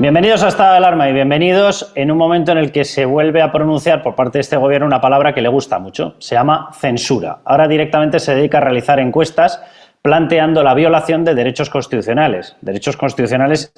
Bienvenidos a Estado de Alarma y bienvenidos en un momento en el que se vuelve a pronunciar por parte de este gobierno una palabra que le gusta mucho. Se llama censura. Ahora directamente se dedica a realizar encuestas planteando la violación de derechos constitucionales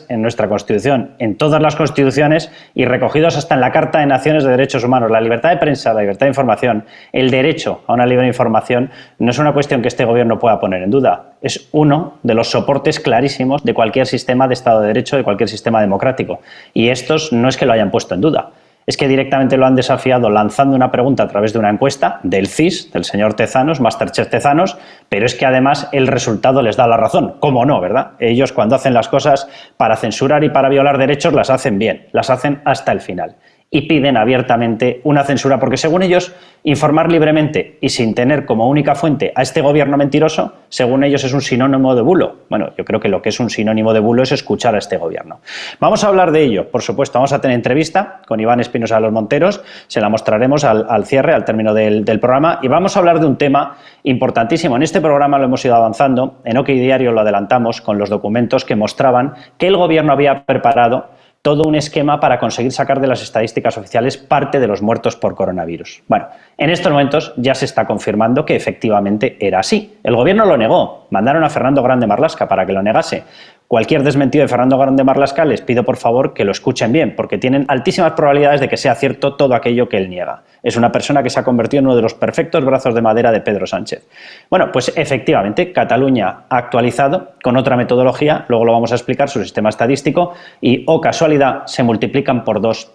en nuestra Constitución, en todas las constituciones y recogidos hasta en la Carta de Naciones de Derechos Humanos. La libertad de prensa, la libertad de información, el derecho a una libre información no es una cuestión que este gobierno pueda poner en duda. Es uno de los soportes clarísimos de cualquier sistema de Estado de Derecho, de cualquier sistema democrático. Y estos no es que lo hayan puesto en duda. Es que directamente lo han desafiado lanzando una pregunta a través de una encuesta del CIS, del señor Tezanos, Masterchef Tezanos, pero es que además el resultado les da la razón. ¿Cómo no, verdad? Ellos cuando hacen las cosas para censurar y para violar derechos las hacen bien, las hacen hasta el final. Y piden abiertamente una censura porque, según ellos, informar libremente y sin tener como única fuente a este gobierno mentiroso, según ellos es un sinónimo de bulo. Bueno, yo creo que lo que es un sinónimo de bulo es escuchar a este gobierno. Vamos a hablar de ello, por supuesto. Vamos a tener entrevista con Iván Espinosa de los Monteros, se la mostraremos al cierre, al término del programa, y vamos a hablar de un tema importantísimo. En este programa lo hemos ido avanzando, en OK Diario lo adelantamos con los documentos que mostraban que el gobierno había preparado todo un esquema para conseguir sacar de las estadísticas oficiales parte de los muertos por coronavirus. Bueno, en estos momentos ya se está confirmando que efectivamente era así. El gobierno lo negó, mandaron a Fernando Grande Marlaska para que lo negase. Cualquier desmentido de Fernando Grande Marlaska les pido por favor que lo escuchen bien, porque tienen altísimas probabilidades de que sea cierto todo aquello que él niega. Es una persona que se ha convertido en uno de los perfectos brazos de madera de Pedro Sánchez. Bueno, pues efectivamente Cataluña ha actualizado con otra metodología, luego lo vamos a explicar, su sistema estadístico, y, oh casualidad, se multiplican por 2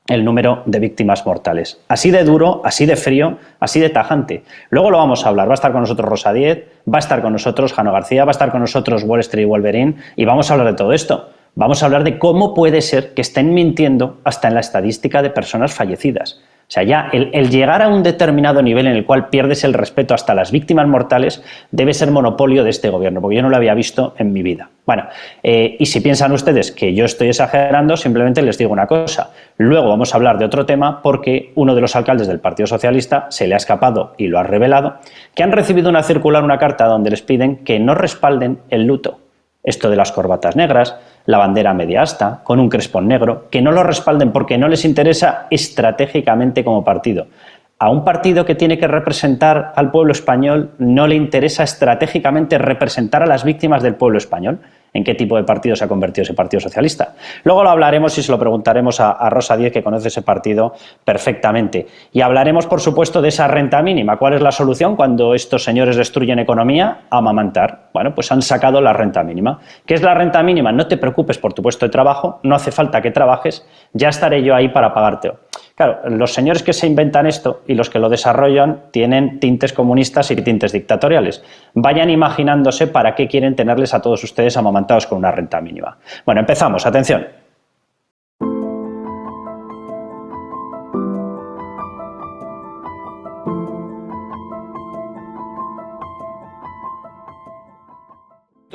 el número de víctimas mortales. Así de duro, así de frío, así de tajante. Luego lo vamos a hablar. Va a estar con nosotros Rosa Díez, va a estar con nosotros Jano García, va a estar con nosotros Wall Street Wolverine y vamos a hablar de todo esto. Vamos a hablar de cómo puede ser que estén mintiendo hasta en la estadística de personas fallecidas. O sea, ya el llegar a un determinado nivel en el cual pierdes el respeto hasta las víctimas mortales debe ser monopolio de este gobierno, porque yo no lo había visto en mi vida. Bueno, y si piensan ustedes que yo estoy exagerando, simplemente les digo una cosa. Luego vamos a hablar de otro tema porque uno de los alcaldes del Partido Socialista se le ha escapado y lo ha revelado, que han recibido una circular, una carta donde les piden que no respalden el luto. Esto de las corbatas negras, la bandera media asta, con un crespón negro, que no lo respalden porque no les interesa estratégicamente como partido. A un partido que tiene que representar al pueblo español no le interesa estratégicamente representar a las víctimas del pueblo español. ¿En qué tipo de partido se ha convertido ese Partido Socialista? Luego lo hablaremos y se lo preguntaremos a Rosa Díez, que conoce ese partido perfectamente. Y hablaremos, por supuesto, de esa renta mínima. ¿Cuál es la solución cuando estos señores destruyen economía? Amamantar. Bueno, pues han sacado la renta mínima. ¿Qué es la renta mínima? No te preocupes por tu puesto de trabajo, no hace falta que trabajes, ya estaré yo ahí para pagártelo. Claro, los señores que se inventan esto y los que lo desarrollan tienen tintes comunistas y tintes dictatoriales. Vayan imaginándose para qué quieren tenerles a todos ustedes amamantados con una renta mínima. Bueno, empezamos. Atención.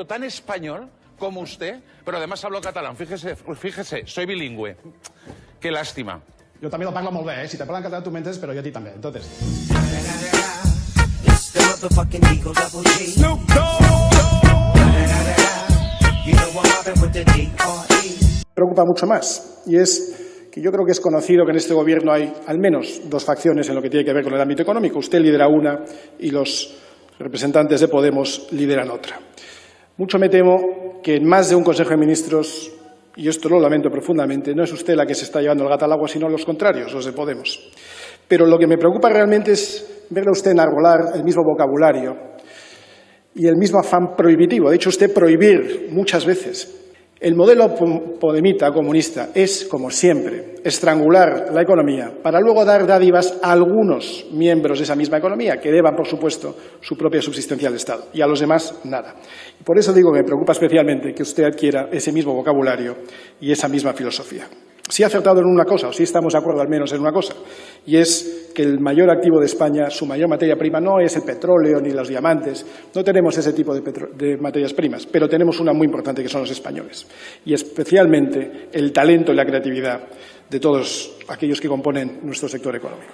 Tan español como usted, pero además hablo catalán. Fíjese, soy bilingüe. Qué lástima. Jo també el parlo molt bé, Si te parlen català tu m'entens, però jo a ti també. Entonces... Me preocupa mucho más, y es que yo creo que es conocido que en este gobierno hay al menos 2 facciones en lo que tiene que ver con el ámbito económico. Usted lidera una y los representantes de Podemos lideran otra. Mucho me temo que en más de un Consejo de Ministros, y esto lo lamento profundamente, no es usted la que se está llevando el gato al agua, sino los contrarios, los de Podemos. Pero lo que me preocupa realmente es verle a usted enarbolar el mismo vocabulario y el mismo afán prohibitivo. Ha dicho usted prohibir muchas veces. El modelo podemita comunista es, como siempre, estrangular la economía para luego dar dádivas a algunos miembros de esa misma economía que deban, por supuesto, su propia subsistencia al Estado y a los demás nada. Y por eso digo que me preocupa especialmente que usted adquiera ese mismo vocabulario y esa misma filosofía. Sí ha acertado en una cosa, o sí estamos de acuerdo al menos en una cosa, y es que el mayor activo de España, su mayor materia prima, no es el petróleo ni los diamantes, no tenemos ese tipo de materias primas, pero tenemos una muy importante que son los españoles, y especialmente el talento y la creatividad de todos aquellos que componen nuestro sector económico.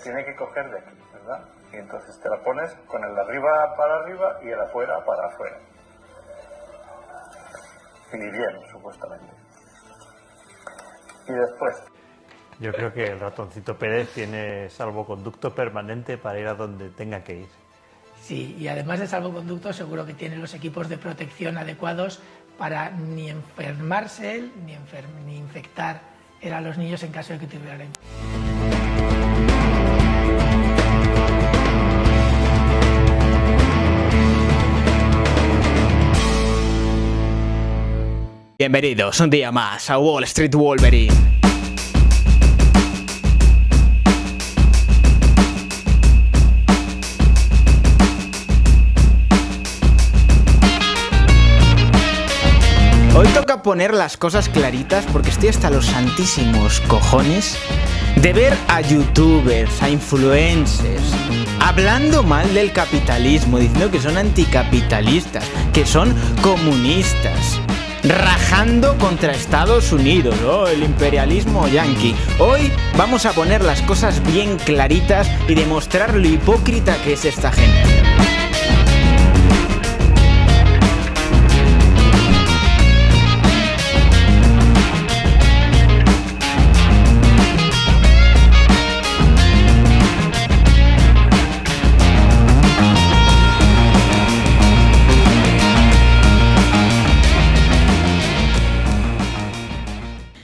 tiene que coger de aquí, ¿verdad? Y entonces te la pones con el de arriba para arriba y el afuera para afuera. Y bien, supuestamente. Y después... Yo creo que el ratoncito Pérez tiene salvoconducto permanente para ir a donde tenga que ir. Sí, y además de salvoconducto seguro que tiene los equipos de protección adecuados para ni enfermarse él ni infectar él a los niños en caso de que tuvieran. Bienvenidos un día más a Wall Street Wolverine. Hoy toca poner las cosas claritas porque estoy hasta los santísimos cojones de ver a youtubers, a influencers, hablando mal del capitalismo, diciendo que son anticapitalistas, que son comunistas, rajando contra Estados Unidos, el imperialismo yanqui. Hoy vamos a poner las cosas bien claritas y demostrar lo hipócrita que es esta gente.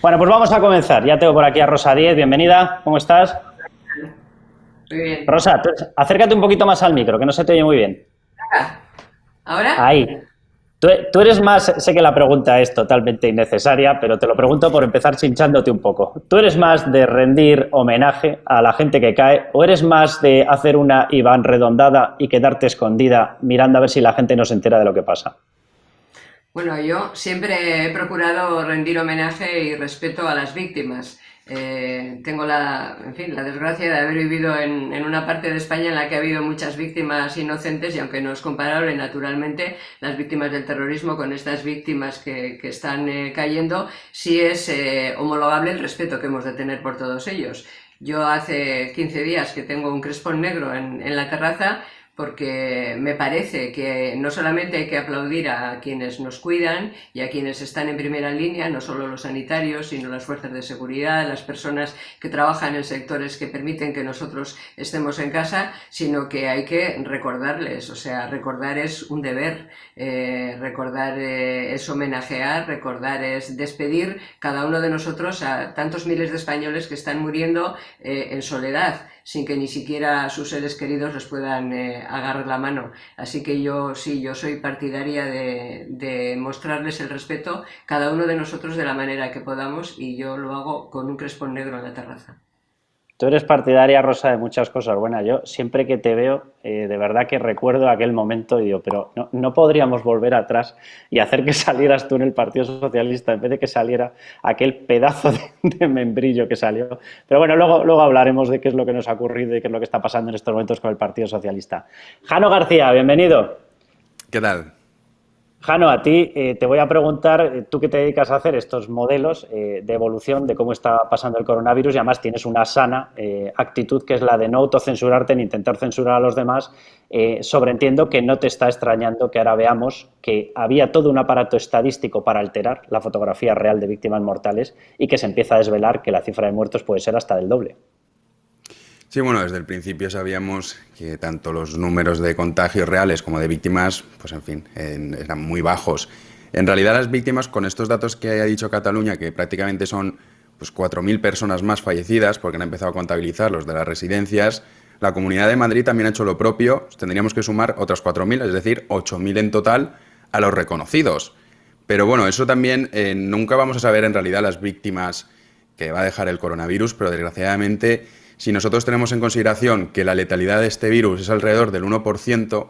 Bueno, pues vamos a comenzar. Ya tengo por aquí a Rosa Díez. Bienvenida. ¿Cómo estás? Muy bien. Rosa, acércate un poquito más al micro, que no se te oye muy bien. ¿Ahora? Ahí. Tú eres más... Sé que la pregunta es totalmente innecesaria, pero te lo pregunto por empezar chinchándote un poco. ¿Tú eres más de rendir homenaje a la gente que cae o eres más de hacer una Iván redondada y quedarte escondida mirando a ver si la gente no se entera de lo que pasa? Bueno, yo siempre he procurado rendir homenaje y respeto a las víctimas. Tengo la desgracia de haber vivido en una parte de España en la que ha habido muchas víctimas inocentes y aunque no es comparable, naturalmente, las víctimas del terrorismo con estas víctimas que están cayendo, sí es homologable el respeto que hemos de tener por todos ellos. Yo hace 15 días que tengo un crespón negro en la terraza porque me parece que no solamente hay que aplaudir a quienes nos cuidan y a quienes están en primera línea, no solo los sanitarios, sino las fuerzas de seguridad, las personas que trabajan en sectores que permiten que nosotros estemos en casa, sino que hay que recordarles, o sea, recordar es un deber, recordar es homenajear, recordar es despedir cada uno de nosotros a tantos miles de españoles que están muriendo en soledad, sin que ni siquiera sus seres queridos les puedan agarrar la mano. Así que yo soy partidaria de mostrarles el respeto cada uno de nosotros de la manera que podamos y yo lo hago con un crespón negro en la terraza. Tú eres partidaria, Rosa, de muchas cosas buenas. Yo siempre que te veo, de verdad que recuerdo aquel momento y digo, pero no podríamos volver atrás y hacer que salieras tú en el Partido Socialista en vez de que saliera aquel pedazo de membrillo que salió. Pero bueno, luego hablaremos de qué es lo que nos ha ocurrido y qué es lo que está pasando en estos momentos con el Partido Socialista. Jano García, bienvenido. ¿Qué tal? Jano, a ti te voy a preguntar, tú que te dedicas a hacer estos modelos de evolución de cómo está pasando el coronavirus y además tienes una sana actitud que es la de no autocensurarte ni intentar censurar a los demás, sobreentiendo que no te está extrañando que ahora veamos que había todo un aparato estadístico para alterar la fotografía real de víctimas mortales y que se empieza a desvelar que la cifra de muertos puede ser hasta del doble. Sí, bueno, desde el principio sabíamos que tanto los números de contagios reales como de víctimas, pues en fin, eran muy bajos. En realidad las víctimas, con estos datos que ha dicho Cataluña, que prácticamente son pues 4.000 personas más fallecidas, porque han empezado a contabilizar los de las residencias, la Comunidad de Madrid también ha hecho lo propio, tendríamos que sumar otras 4.000, es decir, 8.000 en total a los reconocidos. Pero bueno, eso también nunca vamos a saber en realidad las víctimas que va a dejar el coronavirus, pero desgraciadamente, si nosotros tenemos en consideración que la letalidad de este virus es alrededor del 1%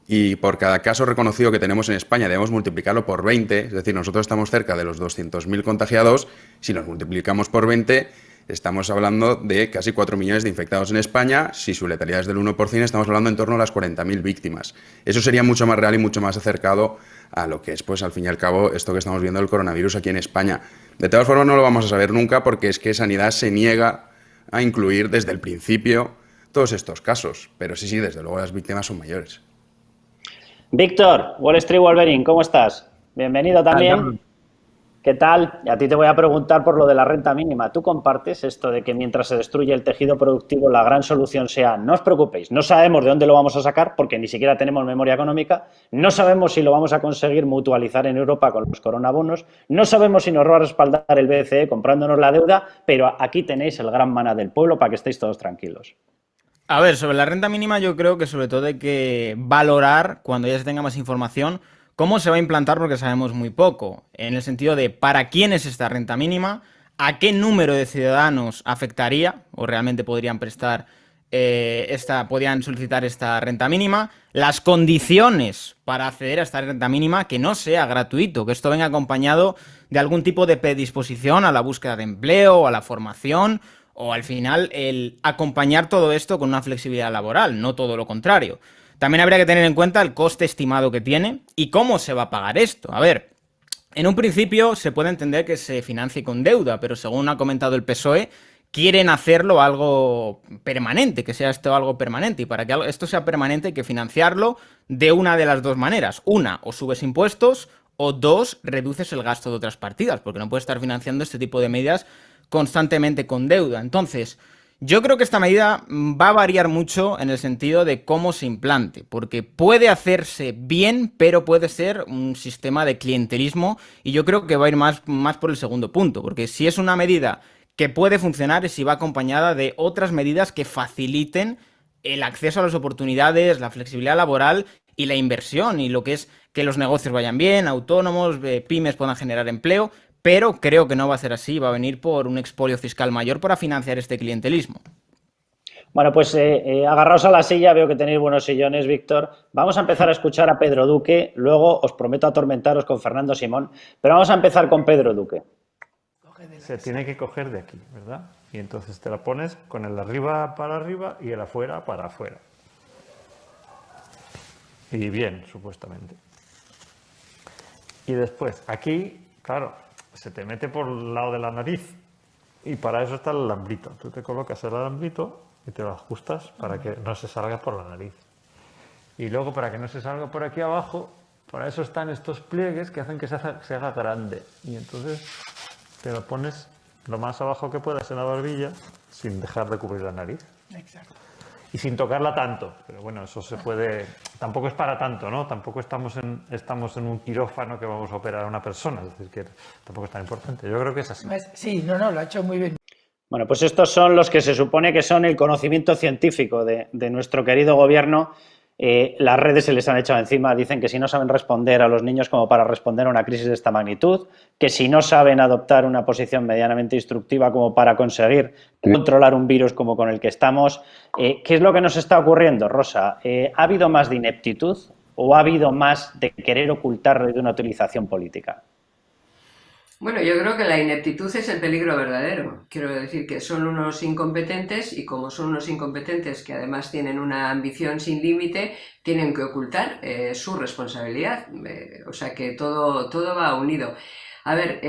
y por cada caso reconocido que tenemos en España debemos multiplicarlo por 20, es decir, nosotros estamos cerca de los 200.000 contagiados, si nos multiplicamos por 20 estamos hablando de casi 4 millones de infectados en España, si su letalidad es del 1% estamos hablando en torno a las 40.000 víctimas. Eso sería mucho más real y mucho más acercado a lo que es, pues al fin y al cabo, esto que estamos viendo del coronavirus aquí en España. De todas formas no lo vamos a saber nunca porque es que Sanidad se niega a incluir desde el principio todos estos casos. Pero sí, desde luego las víctimas son mayores. Víctor, Wall Street Wolverine, ¿cómo estás? Bienvenido también. ¿Qué tal? Y a ti te voy a preguntar por lo de la renta mínima. ¿Tú compartes esto de que mientras se destruye el tejido productivo la gran solución sea no os preocupéis, no sabemos de dónde lo vamos a sacar porque ni siquiera tenemos memoria económica, no sabemos si lo vamos a conseguir mutualizar en Europa con los coronabonos, no sabemos si nos va a respaldar el BCE comprándonos la deuda, pero aquí tenéis el gran maná del pueblo para que estéis todos tranquilos? A ver, sobre la renta mínima yo creo que sobre todo hay que valorar, cuando ya se tenga más información, cómo se va a implantar porque sabemos muy poco. En el sentido de para quién es esta renta mínima, a qué número de ciudadanos afectaría o realmente podrían prestar podrían solicitar esta renta mínima, las condiciones para acceder a esta renta mínima, que no sea gratuito, que esto venga acompañado de algún tipo de predisposición a la búsqueda de empleo o a la formación, o al final el acompañar todo esto con una flexibilidad laboral, no todo lo contrario. También habría que tener en cuenta el coste estimado que tiene y cómo se va a pagar esto. A ver, en un principio se puede entender que se financie con deuda, pero según ha comentado el PSOE, quieren hacerlo algo permanente, que sea esto algo permanente. Y para que esto sea permanente hay que financiarlo de una de las dos maneras. Una, o subes impuestos, o dos, reduces el gasto de otras partidas, porque no puedes estar financiando este tipo de medidas constantemente con deuda. Entonces, yo creo que esta medida va a variar mucho en el sentido de cómo se implante, porque puede hacerse bien, pero puede ser un sistema de clientelismo, y yo creo que va a ir más por el segundo punto, porque si es una medida que puede funcionar es si va acompañada de otras medidas que faciliten el acceso a las oportunidades, la flexibilidad laboral y la inversión, y lo que es que los negocios vayan bien, autónomos, pymes puedan generar empleo. Pero creo que no va a ser así, va a venir por un expolio fiscal mayor para financiar este clientelismo. Bueno, pues agarraos a la silla, veo que tenéis buenos sillones, Víctor. Vamos a empezar a escuchar a Pedro Duque, luego os prometo atormentaros con Fernando Simón, pero vamos a empezar con Pedro Duque. Se tiene que coger de aquí, ¿verdad? Y entonces te la pones con el arriba para arriba y el afuera para afuera. Y bien, supuestamente. Y después, aquí, claro, se te mete por el lado de la nariz y para eso está el alambrito. Tú te colocas el alambrito y te lo ajustas para que no se salga por la nariz. Y luego, para que no se salga por aquí abajo, para eso están estos pliegues que hacen que se haga grande. Y entonces te lo pones lo más abajo que puedas en la barbilla sin dejar de cubrir la nariz. Exacto. Y sin tocarla tanto, pero bueno, eso se puede... Tampoco es para tanto, ¿no? Tampoco estamos en un quirófano que vamos a operar a una persona, es decir, que tampoco es tan importante. Yo creo que es así. Sí, no, lo ha hecho muy bien. Bueno, pues estos son los que se supone que son el conocimiento científico de nuestro querido gobierno. Las redes se les han echado encima, dicen que si no saben responder a los niños como para responder a una crisis de esta magnitud, que si no saben adoptar una posición medianamente instructiva como para conseguir controlar un virus como con el que estamos. ¿Qué es lo que nos está ocurriendo, Rosa? ¿Ha habido más de ineptitud o ha habido más de querer ocultarlo y de una utilización política? Bueno, yo creo que la ineptitud es el peligro verdadero. Quiero decir que son unos incompetentes y como son unos incompetentes que además tienen una ambición sin límite, tienen que ocultar su responsabilidad. O sea que todo va unido. A ver,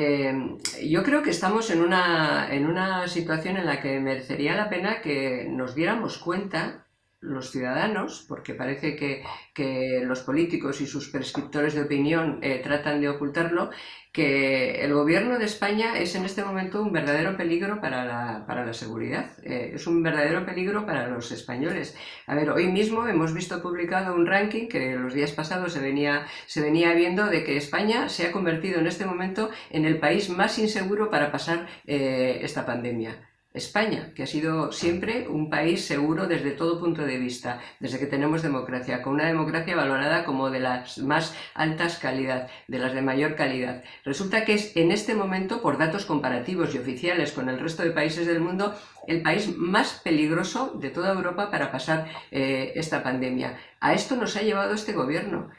yo creo que estamos en una situación en la que merecería la pena que nos diéramos cuenta los ciudadanos, porque parece que los políticos y sus prescriptores de opinión tratan de ocultarlo, que el gobierno de España es en este momento un verdadero peligro para la seguridad, es un verdadero peligro para los españoles. A ver, hoy mismo hemos visto publicado un ranking que los días pasados se venía viendo de que España se ha convertido en este momento en el país más inseguro para pasar esta pandemia. España, que ha sido siempre un país seguro desde todo punto de vista, desde que tenemos democracia, con una democracia valorada como de las más altas calidad, de las de mayor calidad. Resulta que es en este momento, por datos comparativos y oficiales con el resto de países del mundo, el país más peligroso de toda Europa para pasar esta pandemia. A esto nos ha llevado este gobierno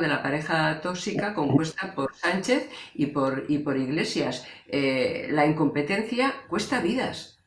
de la pareja tóxica compuesta por Sánchez y por Iglesias. La incompetencia cuesta vidas.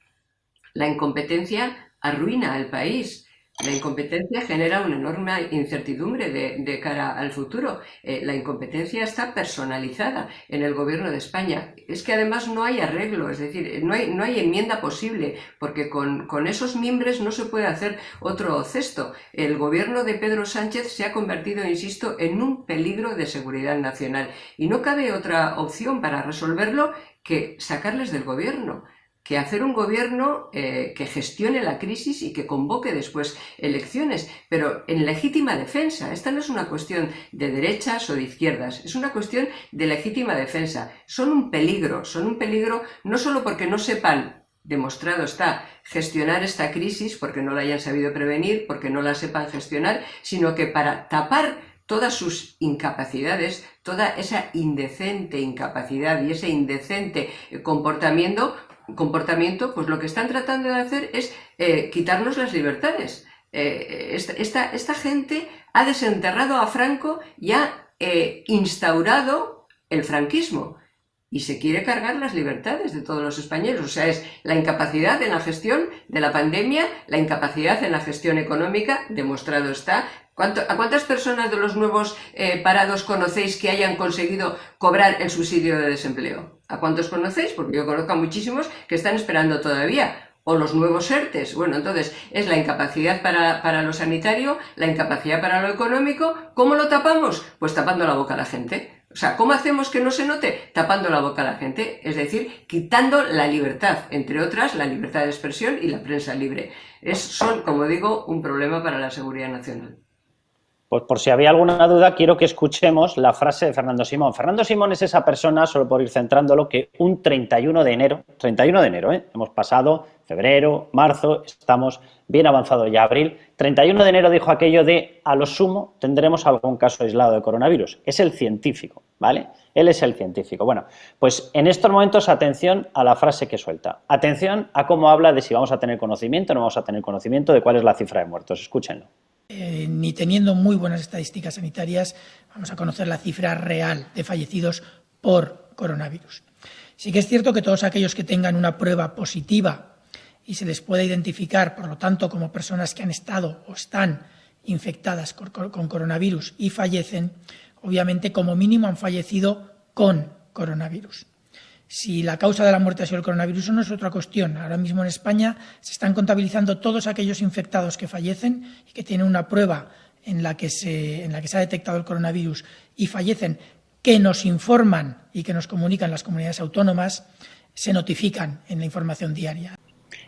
La incompetencia arruina al país. La incompetencia genera una enorme incertidumbre de cara al futuro. La incompetencia está personalizada en el gobierno de España. Es que además no hay arreglo, es decir, no hay enmienda posible, porque con esos mimbres no se puede hacer otro cesto. El gobierno de Pedro Sánchez se ha convertido, insisto, en un peligro de seguridad nacional. Y no cabe otra opción para resolverlo que sacarles del gobierno, que hacer un gobierno que gestione la crisis y que convoque después elecciones, pero en legítima defensa. Esta no es una cuestión de derechas o de izquierdas, es una cuestión de legítima defensa. Son un peligro no solo porque no sepan, demostrado está, gestionar esta crisis, porque no la hayan sabido prevenir, porque no la sepan gestionar, sino que para tapar todas sus incapacidades, toda esa indecente incapacidad y ese indecente comportamiento, pues lo que están tratando de hacer es quitarnos las libertades. Esta gente ha desenterrado a Franco y ha instaurado el franquismo y se quiere cargar las libertades de todos los españoles. O sea, es la incapacidad en la gestión de la pandemia, la incapacidad en la gestión económica, demostrado está. ¿A cuántas personas de los nuevos parados conocéis que hayan conseguido cobrar el subsidio de desempleo? ¿A cuántos conocéis? Porque yo conozco a muchísimos que están esperando todavía. O los nuevos ERTEs. Bueno, entonces es la incapacidad para lo sanitario, la incapacidad para lo económico. ¿Cómo lo tapamos? Pues tapando la boca a la gente. O sea, ¿cómo hacemos que no se note? Tapando la boca a la gente, es decir, quitando la libertad, entre otras, la libertad de expresión y la prensa libre. Son, como digo, un problema para la seguridad nacional. Pues por si había alguna duda, quiero que escuchemos la frase de Fernando Simón. Fernando Simón es esa persona, solo por ir centrándolo, que un 31 de enero, hemos pasado febrero, marzo, estamos bien avanzado ya abril, 31 de enero dijo aquello de a lo sumo tendremos algún caso aislado de coronavirus. Es el científico, ¿vale? Él es el científico. Bueno, pues en estos momentos atención a la frase que suelta. Atención a cómo habla de si vamos a tener conocimiento o no vamos a tener conocimiento de cuál es la cifra de muertos. Escúchenlo. Ni teniendo muy buenas estadísticas sanitarias vamos a conocer la cifra real de fallecidos por coronavirus. Sí que es cierto que todos aquellos que tengan una prueba positiva y se les pueda identificar, por lo tanto, como personas que han estado o están infectadas con coronavirus y fallecen, obviamente como mínimo han fallecido con coronavirus. Si la causa de la muerte ha sido el coronavirus, no es otra cuestión. Ahora mismo en España se están contabilizando todos aquellos infectados que fallecen y que tienen una prueba en la que se ha detectado el coronavirus y fallecen, que nos informan y que nos comunican las comunidades autónomas, se notifican en la información diaria.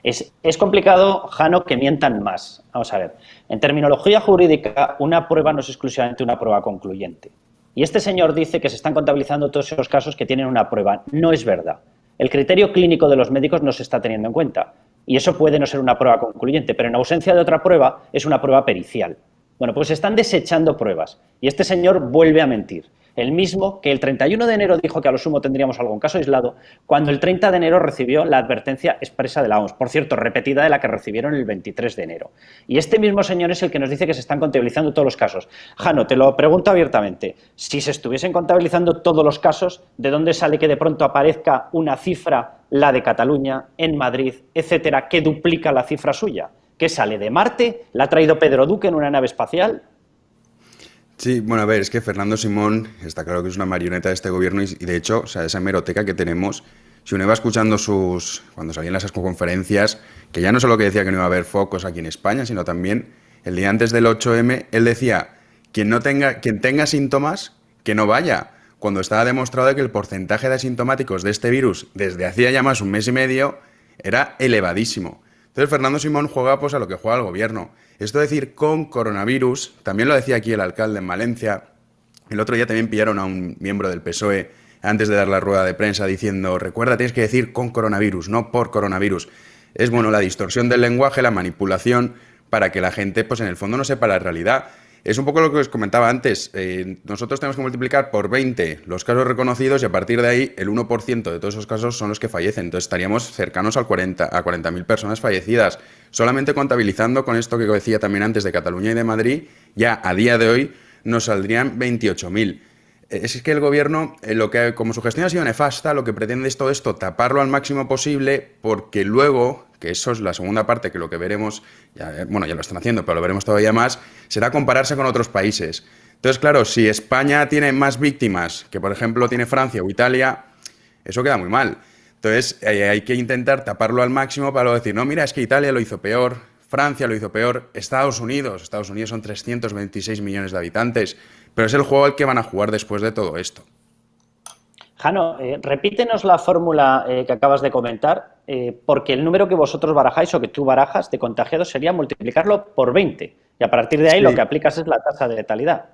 Es complicado, Jano, que mientan más. Vamos a ver. En terminología jurídica, una prueba no es exclusivamente una prueba concluyente. Y este señor dice que se están contabilizando todos esos casos que tienen una prueba. No es verdad. El criterio clínico de los médicos no se está teniendo en cuenta. Y eso puede no ser una prueba concluyente, pero en ausencia de otra prueba es una prueba pericial. Bueno, pues se están desechando pruebas. Y este señor vuelve a mentir. El mismo que el 31 de enero dijo que a lo sumo tendríamos algún caso aislado, cuando el 30 de enero recibió la advertencia expresa de la OMS, por cierto, repetida de la que recibieron el 23 de enero. Y este mismo señor es el que nos dice que se están contabilizando todos los casos. Jano, te lo pregunto abiertamente. Si se estuviesen contabilizando todos los casos, ¿de dónde sale que de pronto aparezca una cifra, la de Cataluña, en Madrid, etcétera, que duplica la cifra suya? ¿Qué sale de Marte? ¿La ha traído Pedro Duque en una nave espacial? Sí, bueno, a ver, es que Fernando Simón está claro que es una marioneta de este gobierno y de hecho, o sea, esa hemeroteca que tenemos, si uno iba escuchando cuando salían las conferencias, que ya no solo que decía que no iba a haber focos aquí en España, sino también el día antes del 8M, él decía, quien tenga síntomas, que no vaya, cuando estaba demostrado que el porcentaje de asintomáticos de este virus desde hacía ya más un mes y medio era elevadísimo. Entonces Fernando Simón juega pues a lo que juega el gobierno. Esto de decir con coronavirus, también lo decía aquí el alcalde en Valencia, el otro día también pillaron a un miembro del PSOE antes de dar la rueda de prensa diciendo, recuerda, tienes que decir con coronavirus, no por coronavirus. Es bueno la distorsión del lenguaje, la manipulación, para que la gente pues en el fondo no sepa la realidad. Es un poco lo que os comentaba antes, nosotros tenemos que multiplicar por 20 los casos reconocidos y a partir de ahí el 1% de todos esos casos son los que fallecen. Entonces estaríamos cercanos a 40.000 personas fallecidas. Solamente contabilizando con esto que decía también antes de Cataluña y de Madrid, ya a día de hoy nos saldrían 28.000. Es que el gobierno, como su gestión ha sido nefasta, lo que pretende es todo esto taparlo al máximo posible porque luego que eso es la segunda parte, que lo que veremos, ya lo están haciendo, pero lo veremos todavía más, será compararse con otros países. Entonces, claro, si España tiene más víctimas que, por ejemplo, tiene Francia o Italia, eso queda muy mal. Entonces, hay que intentar taparlo al máximo para luego decir, no, mira, es que Italia lo hizo peor, Francia lo hizo peor, Estados Unidos son 326 millones de habitantes, pero es el juego al que van a jugar después de todo esto. Jano, repítenos la fórmula que acabas de comentar, porque el número que vosotros barajáis o que tú barajas de contagiados sería multiplicarlo por 20 y a partir de ahí lo que aplicas es la tasa de letalidad.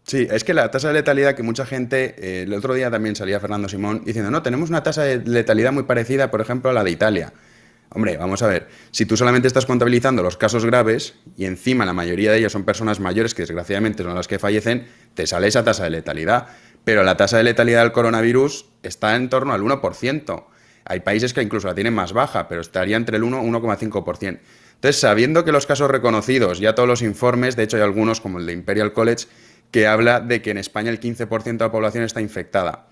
Sí, es que la tasa de letalidad que mucha gente, el otro día también salía Fernando Simón diciendo, no, tenemos una tasa de letalidad muy parecida, por ejemplo, a la de Italia. Hombre, vamos a ver, si tú solamente estás contabilizando los casos graves y encima la mayoría de ellos son personas mayores que desgraciadamente son las que fallecen, te sale esa tasa de letalidad. Pero la tasa de letalidad del coronavirus está en torno al 1%. Hay países que incluso la tienen más baja, pero estaría entre el 1 y 1,5%. Entonces, sabiendo que los casos reconocidos, ya todos los informes, de hecho hay algunos como el de Imperial College, que habla de que en España el 15% de la población está infectada.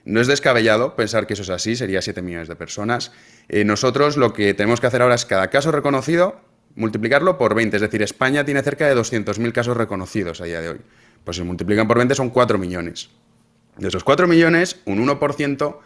No es descabellado pensar que eso es así, sería 7 millones de personas. Nosotros lo que tenemos que hacer ahora es cada caso reconocido multiplicarlo por 20, es decir, España tiene cerca de 200.000 casos reconocidos a día de hoy. Pues si multiplican por 20 son 4 millones. De esos 4 millones, un 1%,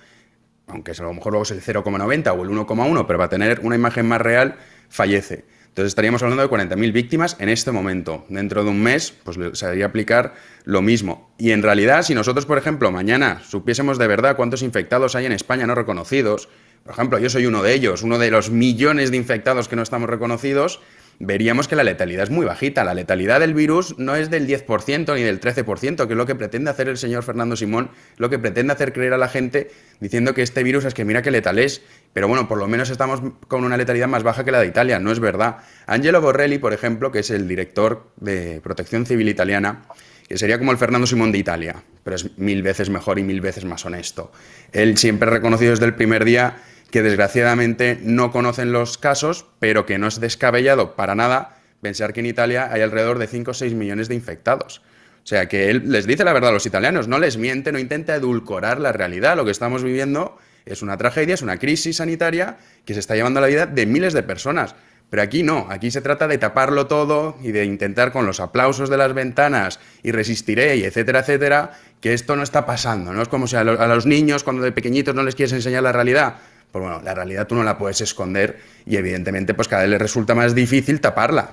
aunque a lo mejor luego es el 0,90 o el 1,1, pero va a tener una imagen más real, fallece. Entonces estaríamos hablando de 40.000 víctimas en este momento. Dentro de un mes, pues se debería aplicar lo mismo. Y en realidad, si nosotros, por ejemplo, mañana supiésemos de verdad cuántos infectados hay en España no reconocidos, por ejemplo, yo soy uno de ellos, uno de los millones de infectados que no estamos reconocidos, veríamos que la letalidad es muy bajita. La letalidad del virus no es del 10% ni del 13%, que es lo que pretende hacer el señor Fernando Simón, lo que pretende hacer creer a la gente diciendo que este virus es que mira qué letal es. Pero bueno, por lo menos estamos con una letalidad más baja que la de Italia, no es verdad. Angelo Borrelli, por ejemplo, que es el director de Protección Civil italiana, que sería como el Fernando Simón de Italia, pero es 1000 veces mejor y 1000 veces más honesto. Él siempre ha reconocido desde el primer día que desgraciadamente no conocen los casos, pero que no es descabellado para nada pensar que en Italia hay alrededor de 5 o 6 millones de infectados. O sea, que él les dice la verdad a los italianos, no les miente, no intenta edulcorar la realidad. Lo que estamos viviendo es una tragedia, es una crisis sanitaria que se está llevando la vida de miles de personas. Pero aquí no, aquí se trata de taparlo todo y de intentar con los aplausos de las ventanas y resistiré y etcétera, etcétera, que esto no está pasando. No es como si a los niños cuando de pequeñitos no les quieres enseñar la realidad. Pues bueno, la realidad tú no la puedes esconder y evidentemente pues cada vez les resulta más difícil taparla.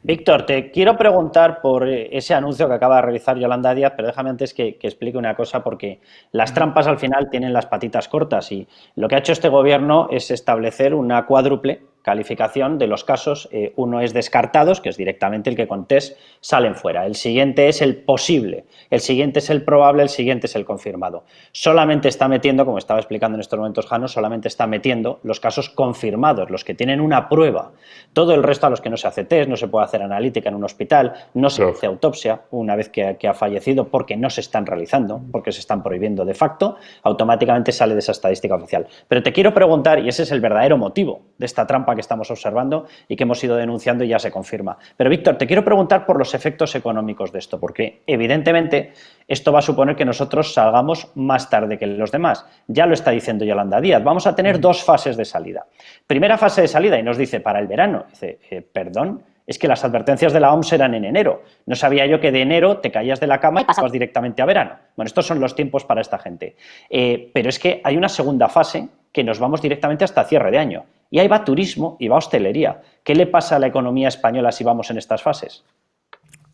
Víctor, te quiero preguntar por ese anuncio que acaba de realizar Yolanda Díaz, pero déjame antes que explique una cosa, porque las trampas al final tienen las patitas cortas y lo que ha hecho este gobierno es establecer una cuádruple calificación de los casos. Uno es descartados, que es directamente el que con test salen fuera. El siguiente es el posible, el siguiente es el probable, el siguiente es el confirmado. Solamente está metiendo, como estaba explicando en estos momentos Jano, solamente está metiendo los casos confirmados, los que tienen una prueba. Todo el resto a los que no se hace test, no se puede hacer analítica en un hospital, no se hace autopsia una vez que ha fallecido porque no se están realizando, porque se están prohibiendo de facto, automáticamente sale de esa estadística oficial. Pero te quiero preguntar, y ese es el verdadero motivo de esta trampa que estamos observando y que hemos ido denunciando y ya se confirma. Pero Víctor, te quiero preguntar por los efectos económicos de esto, porque evidentemente esto va a suponer que nosotros salgamos más tarde que los demás. Ya lo está diciendo Yolanda Díaz, vamos a tener dos fases de salida. Primera fase de salida y nos dice para el verano, dice, perdón, es que las advertencias de la OMS eran en enero. No sabía yo que de enero te caías de la cama y pasabas directamente a verano. Bueno, estos son los tiempos para esta gente. Pero es que hay una segunda fase que nos vamos directamente hasta cierre de año. Y ahí va turismo y va hostelería. ¿Qué le pasa a la economía española si vamos en estas fases?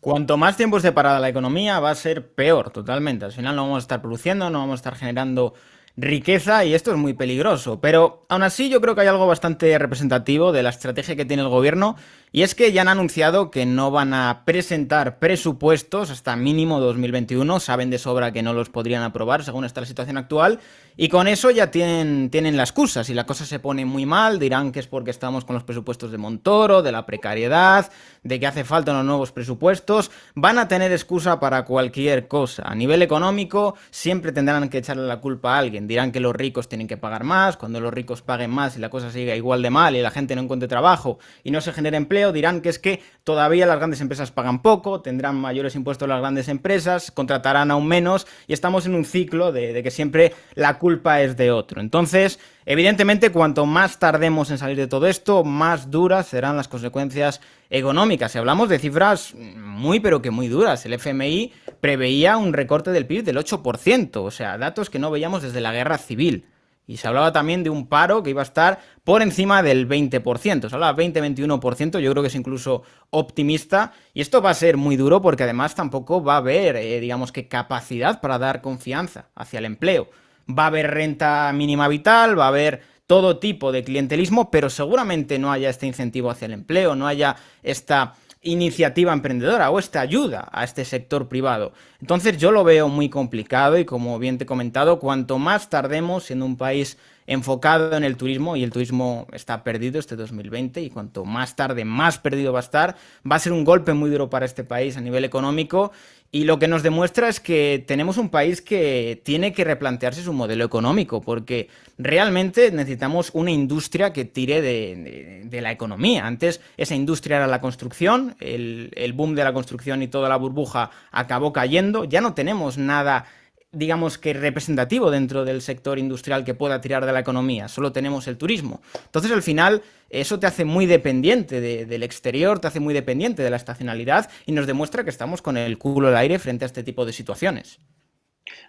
Cuanto más tiempo esté parada la economía, va a ser peor totalmente. Al final no vamos a estar produciendo, no vamos a estar generando riqueza y esto es muy peligroso. Pero aún así yo creo que hay algo bastante representativo de la estrategia que tiene el gobierno y es que ya han anunciado que no van a presentar presupuestos hasta mínimo 2021. Saben de sobra que no los podrían aprobar según está la situación actual y con eso ya tienen la excusa. Si la cosa se pone muy mal dirán que es porque estamos con los presupuestos de Montoro, de la precariedad, de que hace falta unos nuevos presupuestos. Van a tener excusa para cualquier cosa. A nivel económico siempre tendrán que echarle la culpa a alguien. Dirán que los ricos tienen que pagar más, cuando los ricos paguen más y la cosa siga igual de mal y la gente no encuentre trabajo y no se genere empleo, empleo, dirán que es que todavía las grandes empresas pagan poco, tendrán mayores impuestos las grandes empresas, contratarán aún menos y estamos en un ciclo de que siempre la culpa es de otro. Entonces, evidentemente, cuanto más tardemos en salir de todo esto, más duras serán las consecuencias económicas. Si hablamos de cifras muy, pero que muy duras, el FMI preveía un recorte del PIB del 8%, o sea, datos que no veíamos desde la guerra civil. Y se hablaba también de un paro que iba a estar por encima del 20%. Se hablaba 20-21%, yo creo que es incluso optimista. Y esto va a ser muy duro porque además tampoco va a haber, digamos que, capacidad para dar confianza hacia el empleo. Va a haber renta mínima vital, va a haber todo tipo de clientelismo, pero seguramente no haya este incentivo hacia el empleo, no haya esta iniciativa emprendedora o esta ayuda a este sector privado. Entonces yo lo veo muy complicado y, como bien te he comentado, cuanto más tardemos siendo un país enfocado en el turismo, y el turismo está perdido este 2020, y cuanto más tarde más perdido va a estar, va a ser un golpe muy duro para este país a nivel económico. Y lo que nos demuestra es que tenemos un país que tiene que replantearse su modelo económico, porque realmente necesitamos una industria que tire de la economía. Antes esa industria era la construcción, el boom de la construcción y toda la burbuja acabó cayendo, ya no tenemos nada, digamos que representativo dentro del sector industrial que pueda tirar de la economía, solo tenemos el turismo. Entonces, al final, eso te hace muy dependiente del exterior, te hace muy dependiente de la estacionalidad y nos demuestra que estamos con el culo al aire frente a este tipo de situaciones.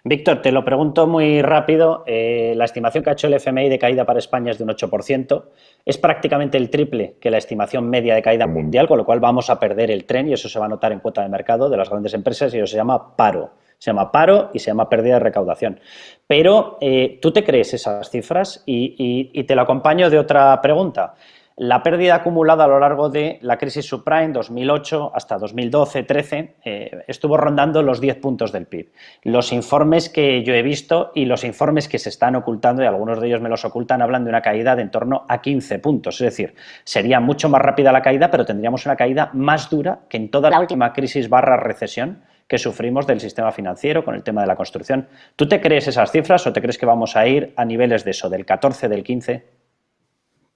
Víctor, te lo pregunto muy rápido. La estimación que ha hecho el FMI de caída para España es de un 8%. Es prácticamente el triple que la estimación media de caída mundial, con lo cual vamos a perder el tren y eso se va a notar en cuota de mercado de las grandes empresas y eso se llama paro. Se llama paro y se llama pérdida de recaudación. Pero, ¿tú te crees esas cifras? Y te lo acompaño de otra pregunta. La pérdida acumulada a lo largo de la crisis subprime 2008 hasta 2012-13 estuvo rondando los 10 puntos del PIB. Los informes que yo he visto y los informes que se están ocultando, y algunos de ellos me los ocultan, hablan de una caída de en torno a 15 puntos. Es decir, sería mucho más rápida la caída, pero tendríamos una caída más dura que en toda la última crisis / recesión que sufrimos del sistema financiero con el tema de la construcción. ¿Tú te crees esas cifras o te crees que vamos a ir a niveles de eso, del 14, del 15?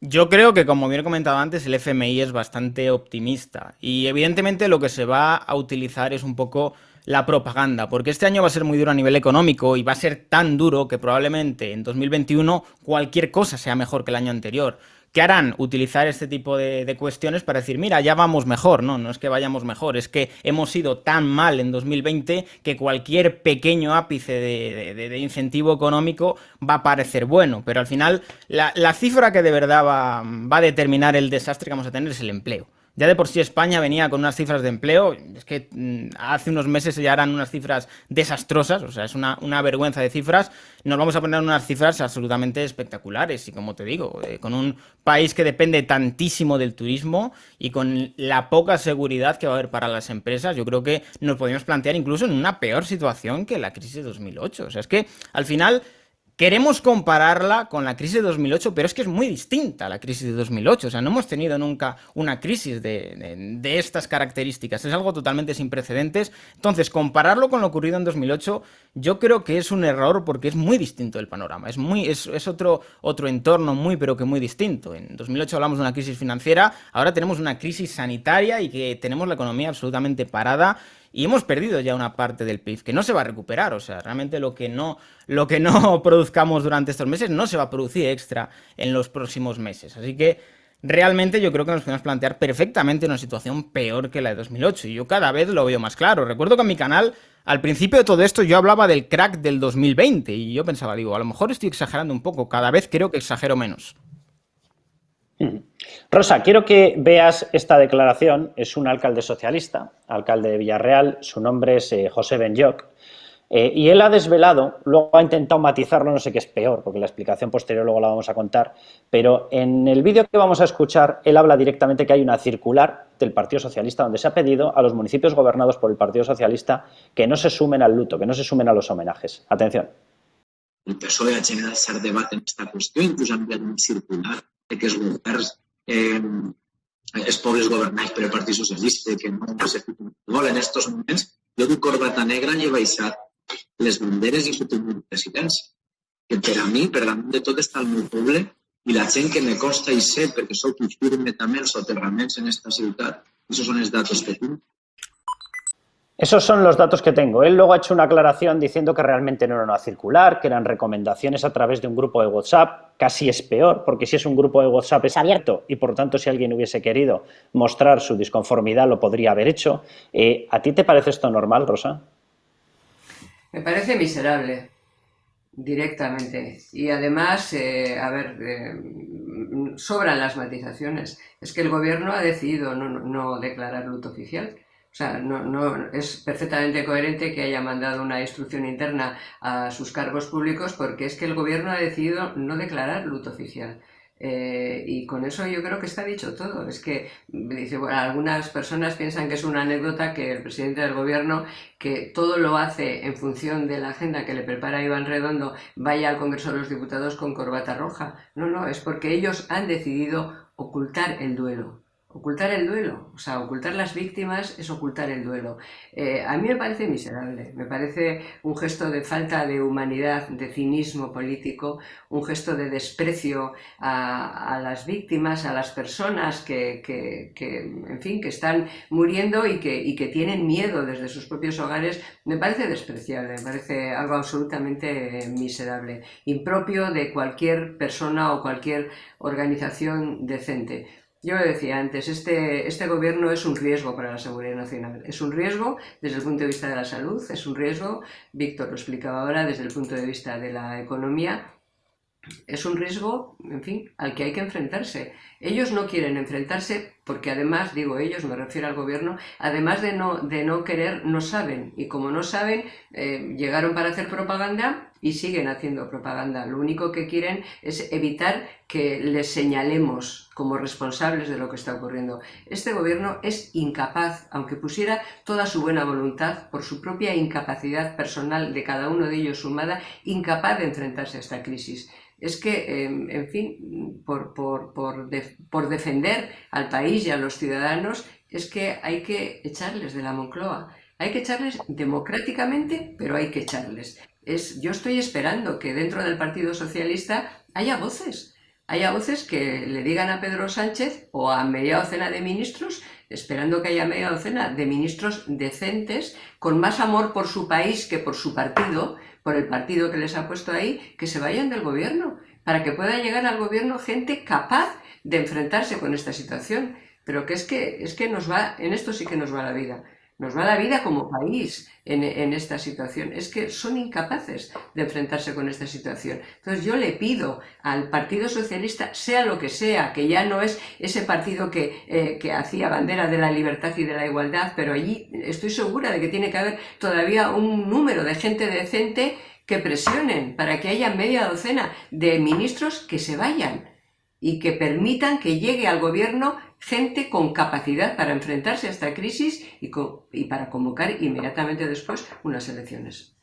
Yo creo que, como bien he comentado antes, el FMI es bastante optimista y evidentemente lo que se va a utilizar es un poco la propaganda, porque este año va a ser muy duro a nivel económico y va a ser tan duro que probablemente en 2021 cualquier cosa sea mejor que el año anterior. ¿Qué harán? Utilizar este tipo de cuestiones para decir, mira, ya vamos mejor. No es que vayamos mejor, es que hemos ido tan mal en 2020 que cualquier pequeño ápice de incentivo económico va a parecer bueno. Pero al final, la cifra que de verdad va a determinar el desastre que vamos a tener es el empleo. Ya de por sí España venía con unas cifras de empleo, es que hace unos meses ya eran unas cifras desastrosas, o sea, es una vergüenza de cifras. Nos vamos a poner unas cifras absolutamente espectaculares y, como te digo, con un país que depende tantísimo del turismo y con la poca seguridad que va a haber para las empresas, yo creo que nos podemos plantear incluso en una peor situación que la crisis de 2008. O sea, es que al final queremos compararla con la crisis de 2008, pero es que es muy distinta a la crisis de 2008. O sea, no hemos tenido nunca una crisis de estas características. Es algo totalmente sin precedentes. Entonces, compararlo con lo ocurrido en 2008, yo creo que es un error porque es muy distinto el panorama. Es otro entorno muy, pero que muy distinto. En 2008 hablamos de una crisis financiera, ahora tenemos una crisis sanitaria y que tenemos la economía absolutamente parada. Y hemos perdido ya una parte del PIB que no se va a recuperar. O sea, realmente lo que no produzcamos durante estos meses no se va a producir extra en los próximos meses. Así que realmente yo creo que nos podemos plantear perfectamente una situación peor que la de 2008. Y yo cada vez lo veo más claro. Recuerdo que en mi canal, al principio de todo esto, yo hablaba del crack del 2020. Y yo pensaba, digo, a lo mejor estoy exagerando un poco. Cada vez creo que exagero menos. Rosa, quiero que veas esta declaración. Es un alcalde socialista, alcalde de Villarreal, su nombre es José Benlloch, y él ha desvelado, luego ha intentado matizarlo, no sé qué es peor, porque la explicación posterior luego la vamos a contar, pero en el vídeo que vamos a escuchar, él habla directamente que hay una circular del Partido Socialista donde se ha pedido a los municipios gobernados por el Partido Socialista que no se sumen al luto, que no se sumen a los homenajes. Atención. El PSOE ha generat cert debat en aquesta qüestió, inclús ha enviat un circular de que els governs, els pobles governats per el Partit Socialista, que no s'executen molt en aquests moments. Jo de corbata negra he baixat les banderes i he fet un presidents, que per a mi, per damunt de tot, està el meu poble I la gent que me costa i sé, perquè sóc qui firme també els soterraments en esta ciutat, esos son els datos que tinc. Esos son los datos que tengo. Él luego ha hecho una aclaración diciendo que realmente no era una circular, que eran recomendaciones a través de un grupo de WhatsApp. Casi es peor, porque si es un grupo de WhatsApp es abierto y, por tanto, si alguien hubiese querido mostrar su disconformidad lo podría haber hecho. ¿A ti te parece esto normal, Rosa? Me parece miserable, directamente. Y además, sobran las matizaciones. Es que el gobierno ha decidido no declarar luto oficial. O sea, no es perfectamente coherente que haya mandado una instrucción interna a sus cargos públicos, porque es que el gobierno ha decidido no declarar luto oficial. Y con eso yo creo que está dicho todo. Es que, dice, bueno, algunas personas piensan que es una anécdota que el presidente del gobierno, que todo lo hace en función de la agenda que le prepara Iván Redondo, vaya al Congreso de los Diputados con corbata roja. No, es porque ellos han decidido ocultar el duelo. Ocultar el duelo, o sea, ocultar las víctimas es ocultar el duelo. A mí me parece miserable, me parece un gesto de falta de humanidad, de cinismo político, un gesto de desprecio a las víctimas, a las personas que en fin, que están muriendo y que tienen miedo desde sus propios hogares. Me parece despreciable, me parece algo absolutamente miserable, impropio de cualquier persona o cualquier organización decente. Yo lo decía antes, este gobierno es un riesgo para la seguridad nacional, es un riesgo desde el punto de vista de la salud, es un riesgo, Víctor lo explicaba ahora, desde el punto de vista de la economía, es un riesgo, en fin, al que hay que enfrentarse. Ellos no quieren enfrentarse porque además, digo ellos, me refiero al gobierno, además de no querer, no saben. Y como no saben, llegaron para hacer propaganda y siguen haciendo propaganda. Lo único que quieren es evitar que les señalemos como responsables de lo que está ocurriendo. Este gobierno es incapaz, aunque pusiera toda su buena voluntad, por su propia incapacidad personal de cada uno de ellos sumada, incapaz de enfrentarse a esta crisis. Es que, en fin, por defender al país y a los ciudadanos, es que hay que echarles de la Moncloa. Hay que echarles democráticamente, pero hay que echarles. Yo estoy esperando que dentro del Partido Socialista haya voces que le digan a Pedro Sánchez o a media docena de ministros, esperando que haya media docena de ministros decentes, con más amor por su país que por su partido, por el partido que les ha puesto ahí, que se vayan del gobierno, para que pueda llegar al gobierno gente capaz de enfrentarse con esta situación. Pero que es que en esto sí que nos va la vida. Nos va la vida como país en esta situación. Es que son incapaces de enfrentarse con esta situación. Entonces yo le pido al Partido Socialista, sea lo que sea, que ya no es ese partido que hacía bandera de la libertad y de la igualdad, pero allí estoy segura de que tiene que haber todavía un número de gente decente que presionen para que haya media docena de ministros que se vayan y que permitan que llegue al gobierno gente con capacidad para enfrentarse a esta crisis y para convocar inmediatamente después unas elecciones.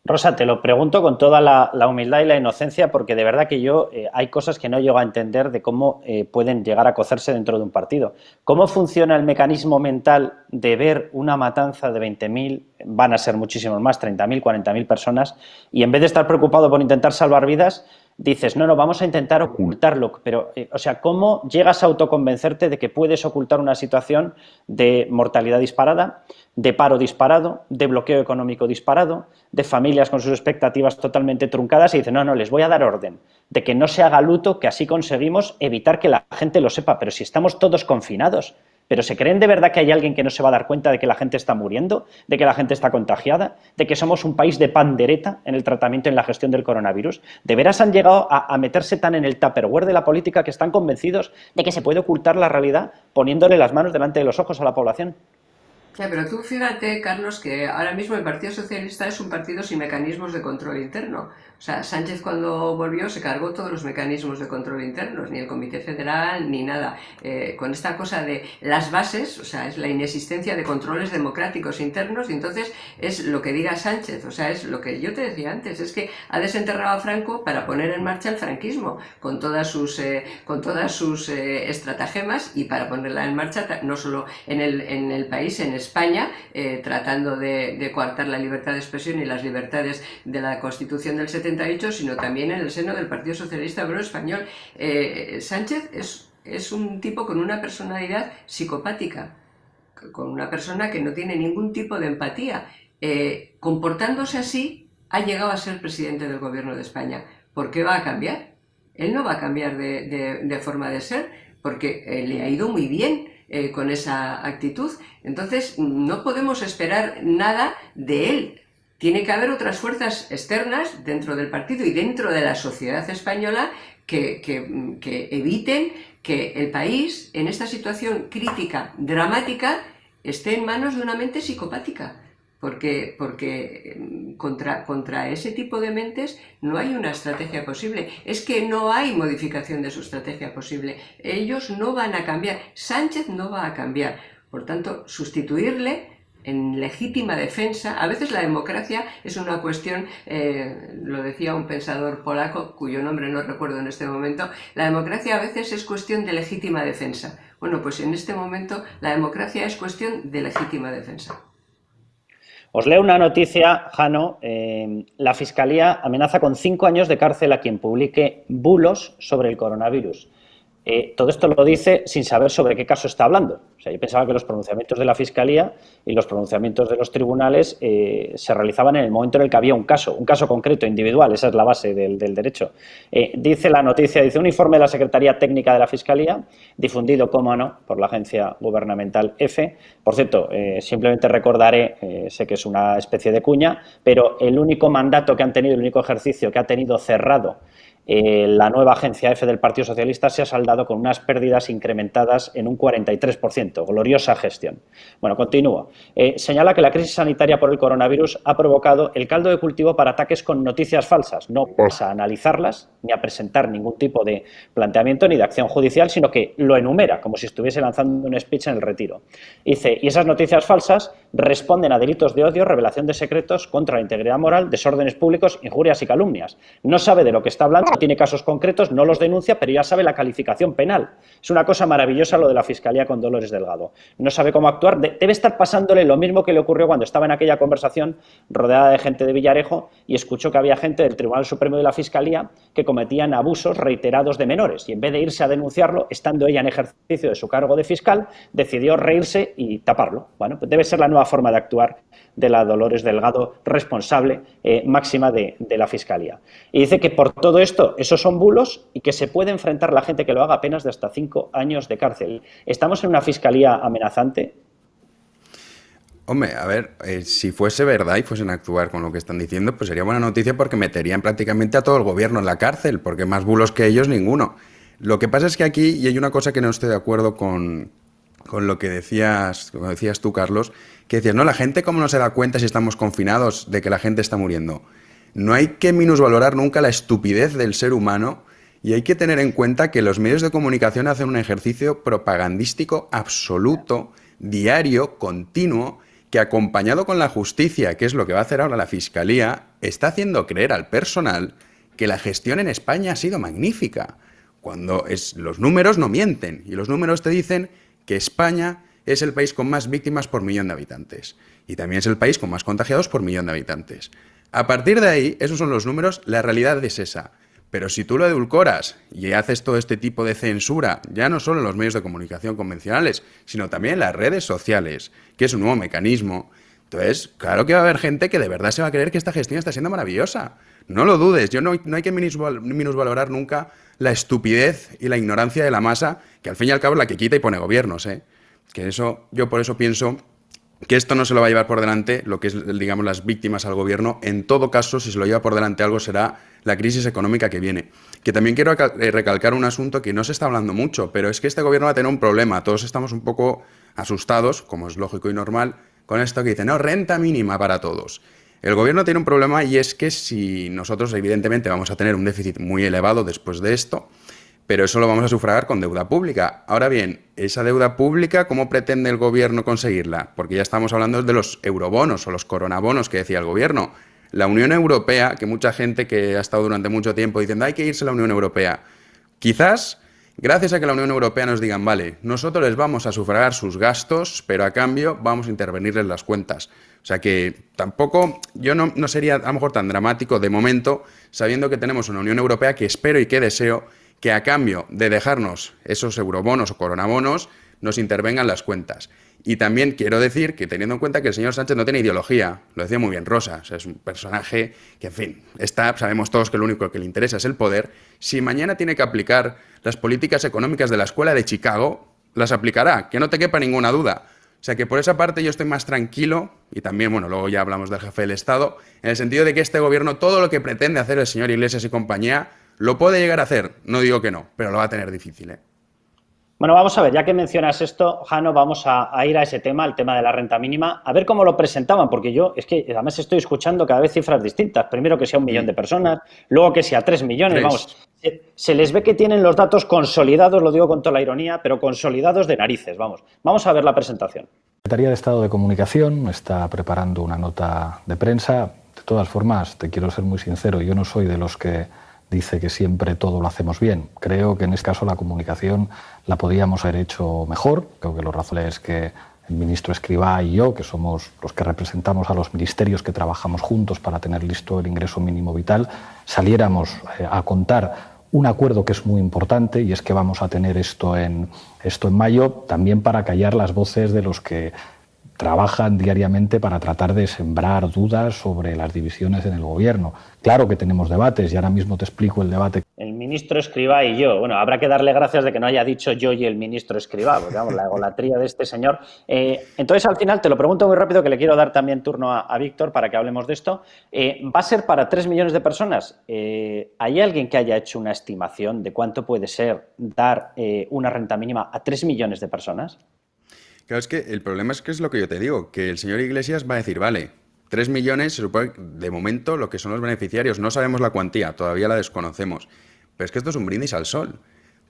Rosa, te lo pregunto con toda la humildad y la inocencia, porque de verdad que yo hay cosas que no llego a entender de cómo pueden llegar a cocerse dentro de un partido. ¿Cómo funciona el mecanismo mental de ver una matanza de 20.000, van a ser muchísimos más, 30.000, 40.000 personas, y en vez de estar preocupado por intentar salvar vidas, dices, no, vamos a intentar ocultarlo? Pero, o sea, ¿cómo llegas a autoconvencerte de que puedes ocultar una situación de mortalidad disparada, de paro disparado, de bloqueo económico disparado, de familias con sus expectativas totalmente truncadas, y dices, no, les voy a dar orden de que no se haga luto, que así conseguimos evitar que la gente lo sepa? Pero si estamos todos confinados, ¿pero se creen de verdad que hay alguien que no se va a dar cuenta de que la gente está muriendo, de que la gente está contagiada, de que somos un país de pandereta en el tratamiento y en la gestión del coronavirus? ¿De veras han llegado a meterse tan en el tupperware de la política que están convencidos de que se puede ocultar la realidad poniéndole las manos delante de los ojos a la población? Ya, pero tú fíjate, Carlos, que ahora mismo el Partido Socialista es un partido sin mecanismos de control interno. O sea, Sánchez cuando volvió se cargó todos los mecanismos de control internos, ni el Comité Federal, ni nada. Con esta cosa de las bases, o sea, es la inexistencia de controles democráticos internos, y entonces es lo que diga Sánchez, o sea, es lo que yo te decía antes, es que ha desenterrado a Franco para poner en marcha el franquismo, con todas sus estratagemas, y para ponerla en marcha no solo en el país, en España, tratando de coartar la libertad de expresión y las libertades de la Constitución del 78, sino también en el seno del Partido Socialista Obrero Español. Sánchez es un tipo con una personalidad psicopática, con una persona que no tiene ningún tipo de empatía. Comportándose así, ha llegado a ser presidente del Gobierno de España. ¿Por qué va a cambiar? Él no va a cambiar de forma de ser, porque le ha ido muy bien con esa actitud. Entonces, no podemos esperar nada de él. Tiene que haber otras fuerzas externas dentro del partido y dentro de la sociedad española que eviten que el país, en esta situación crítica, dramática, esté en manos de una mente psicopática. Porque contra ese tipo de mentes no hay una estrategia posible. Es que no hay modificación de su estrategia posible. Ellos no van a cambiar. Sánchez no va a cambiar. Por tanto, sustituirle en legítima defensa. A veces la democracia es una cuestión, lo decía un pensador polaco, cuyo nombre no recuerdo en este momento, la democracia a veces es cuestión de legítima defensa. Bueno, pues en este momento la democracia es cuestión de legítima defensa. Os leo una noticia, Jano. La Fiscalía amenaza con 5 años de cárcel a quien publique bulos sobre el coronavirus. Todo esto lo dice sin saber sobre qué caso está hablando. O sea, yo pensaba que los pronunciamientos de la Fiscalía y los pronunciamientos de los tribunales se realizaban en el momento en el que había un caso concreto, individual. Esa es la base del derecho. Dice la noticia, dice un informe de la Secretaría Técnica de la Fiscalía, difundido, cómo no, por la agencia gubernamental EFE. Por cierto, simplemente recordaré, sé que es una especie de cuña, pero el único mandato que han tenido, el único ejercicio que ha tenido cerrado la nueva agencia EFE del Partido Socialista se ha saldado con unas pérdidas incrementadas en un 43%. Gloriosa gestión. Bueno, continúo. Señala que la crisis sanitaria por el coronavirus ha provocado el caldo de cultivo para ataques con noticias falsas. No pasa a analizarlas ni a presentar ningún tipo de planteamiento ni de acción judicial, sino que lo enumera como si estuviese lanzando un speech en el Retiro. Dice, y esas noticias falsas responden a delitos de odio, revelación de secretos, contra la integridad moral, desórdenes públicos, injurias y calumnias. No sabe de lo que está hablando, no tiene casos concretos, no los denuncia, pero ya sabe la calificación penal. Es una cosa maravillosa lo de la Fiscalía con Dolores Delgado. No sabe cómo actuar. Debe estar pasándole lo mismo que le ocurrió cuando estaba en aquella conversación rodeada de gente de Villarejo y escuchó que había gente del Tribunal Supremo y de la Fiscalía que cometían abusos reiterados de menores. Y en vez de irse a denunciarlo, estando ella en ejercicio de su cargo de fiscal, decidió reírse y taparlo. Bueno, pues debe ser la nueva forma de actuar de la Dolores Delgado, responsable máxima de la Fiscalía. Y dice que por todo esto, esos son bulos y que se puede enfrentar la gente que lo haga penas de hasta 5 años de cárcel. ¿Estamos en una Fiscalía amenazante? Hombre, a ver, si fuese verdad y fuesen a actuar con lo que están diciendo, pues sería buena noticia porque meterían prácticamente a todo el gobierno en la cárcel, porque más bulos que ellos, ninguno. Lo que pasa es que aquí, y hay una cosa que no estoy de acuerdo con lo que decías, como decías tú, Carlos, que decías, no, la gente cómo no se da cuenta si estamos confinados de que la gente está muriendo. No hay que minusvalorar nunca la estupidez del ser humano y hay que tener en cuenta que los medios de comunicación hacen un ejercicio propagandístico absoluto, diario, continuo, que acompañado con la justicia, que es lo que va a hacer ahora la Fiscalía, está haciendo creer al personal que la gestión en España ha sido magnífica, cuando los números no mienten y los números te dicen que España es el país con más víctimas por millón de habitantes y también es el país con más contagiados por millón de habitantes. A partir de ahí, esos son los números, la realidad es esa. Pero si tú lo edulcoras y haces todo este tipo de censura, ya no solo en los medios de comunicación convencionales, sino también en las redes sociales, que es un nuevo mecanismo, entonces, claro que va a haber gente que de verdad se va a creer que esta gestión está siendo maravillosa. No lo dudes, no hay que minusvalorar nunca la estupidez y la ignorancia de la masa, que al fin y al cabo es la que quita y pone gobiernos, ¿eh? Que eso, yo por eso pienso que esto no se lo va a llevar por delante lo que es, digamos, las víctimas al gobierno. En todo caso, si se lo lleva por delante algo, será la crisis económica que viene. Que también quiero recalcar un asunto que no se está hablando mucho, pero es que este gobierno va a tener un problema. Todos estamos un poco asustados, como es lógico y normal, con esto que dice, no, renta mínima para todos. El gobierno tiene un problema y es que si nosotros, evidentemente, vamos a tener un déficit muy elevado después de esto, pero eso lo vamos a sufragar con deuda pública. Ahora bien, esa deuda pública, ¿cómo pretende el gobierno conseguirla? Porque ya estamos hablando de los eurobonos o los coronabonos que decía el gobierno. La Unión Europea, que mucha gente que ha estado durante mucho tiempo diciendo hay que irse a la Unión Europea, quizás gracias a que la Unión Europea nos digan, vale, nosotros les vamos a sufragar sus gastos, pero a cambio vamos a intervenirles las cuentas. O sea que tampoco, yo no sería a lo mejor tan dramático de momento, sabiendo que tenemos una Unión Europea que espero y que deseo que a cambio de dejarnos esos eurobonos o coronabonos, nos intervengan las cuentas. Y también quiero decir que teniendo en cuenta que el señor Sánchez no tiene ideología, lo decía muy bien Rosa, o sea, es un personaje que, en fin, sabemos todos que lo único que le interesa es el poder. Si mañana tiene que aplicar las políticas económicas de la Escuela de Chicago, las aplicará, que no te quepa ninguna duda. O sea que por esa parte yo estoy más tranquilo, y también, bueno, luego ya hablamos del jefe del Estado, en el sentido de que este gobierno, todo lo que pretende hacer el señor Iglesias y compañía, lo puede llegar a hacer. No digo que no, pero lo va a tener difícil, ¿eh? Bueno, vamos a ver, ya que mencionas esto, Jano, vamos a ir a ese tema, el tema de la renta mínima, a ver cómo lo presentaban, porque yo es que además estoy escuchando cada vez cifras distintas. Primero que sea 1 millón de personas, luego que sea 3 millones, vamos. Se les ve que tienen los datos consolidados, lo digo con toda la ironía, pero consolidados de narices, vamos. Vamos a ver la presentación. La Secretaría de Estado de Comunicación está preparando una nota de prensa. De todas formas, te quiero ser muy sincero, yo no soy de los que dice que siempre todo lo hacemos bien. Creo que en este caso la comunicación la podíamos haber hecho mejor. Creo que lo razonable es que el ministro Escrivá y yo, que somos los que representamos a los ministerios que trabajamos juntos para tener listo el ingreso mínimo vital, saliéramos a contar un acuerdo que es muy importante, y es que vamos a tener esto en mayo, también para callar las voces de los que trabajan diariamente para tratar de sembrar dudas sobre las divisiones en el gobierno. Claro que tenemos debates, y ahora mismo te explico el debate. El ministro Escrivá y yo. Bueno, habrá que darle gracias de que no haya dicho yo y el ministro Escrivá, porque vamos, la egolatría de este señor. Entonces, al final, te lo pregunto muy rápido, que le quiero dar también turno a Víctor para que hablemos de esto. ¿Va a ser para 3 millones de personas? ¿Hay alguien que haya hecho una estimación de cuánto puede ser dar una renta mínima a 3 millones de personas? Claro, es que el problema es que es lo que yo te digo, que el señor Iglesias va a decir, vale, 3 millones, se supone, de momento, lo que son los beneficiarios, no sabemos la cuantía, todavía la desconocemos, pero es que esto es un brindis al sol.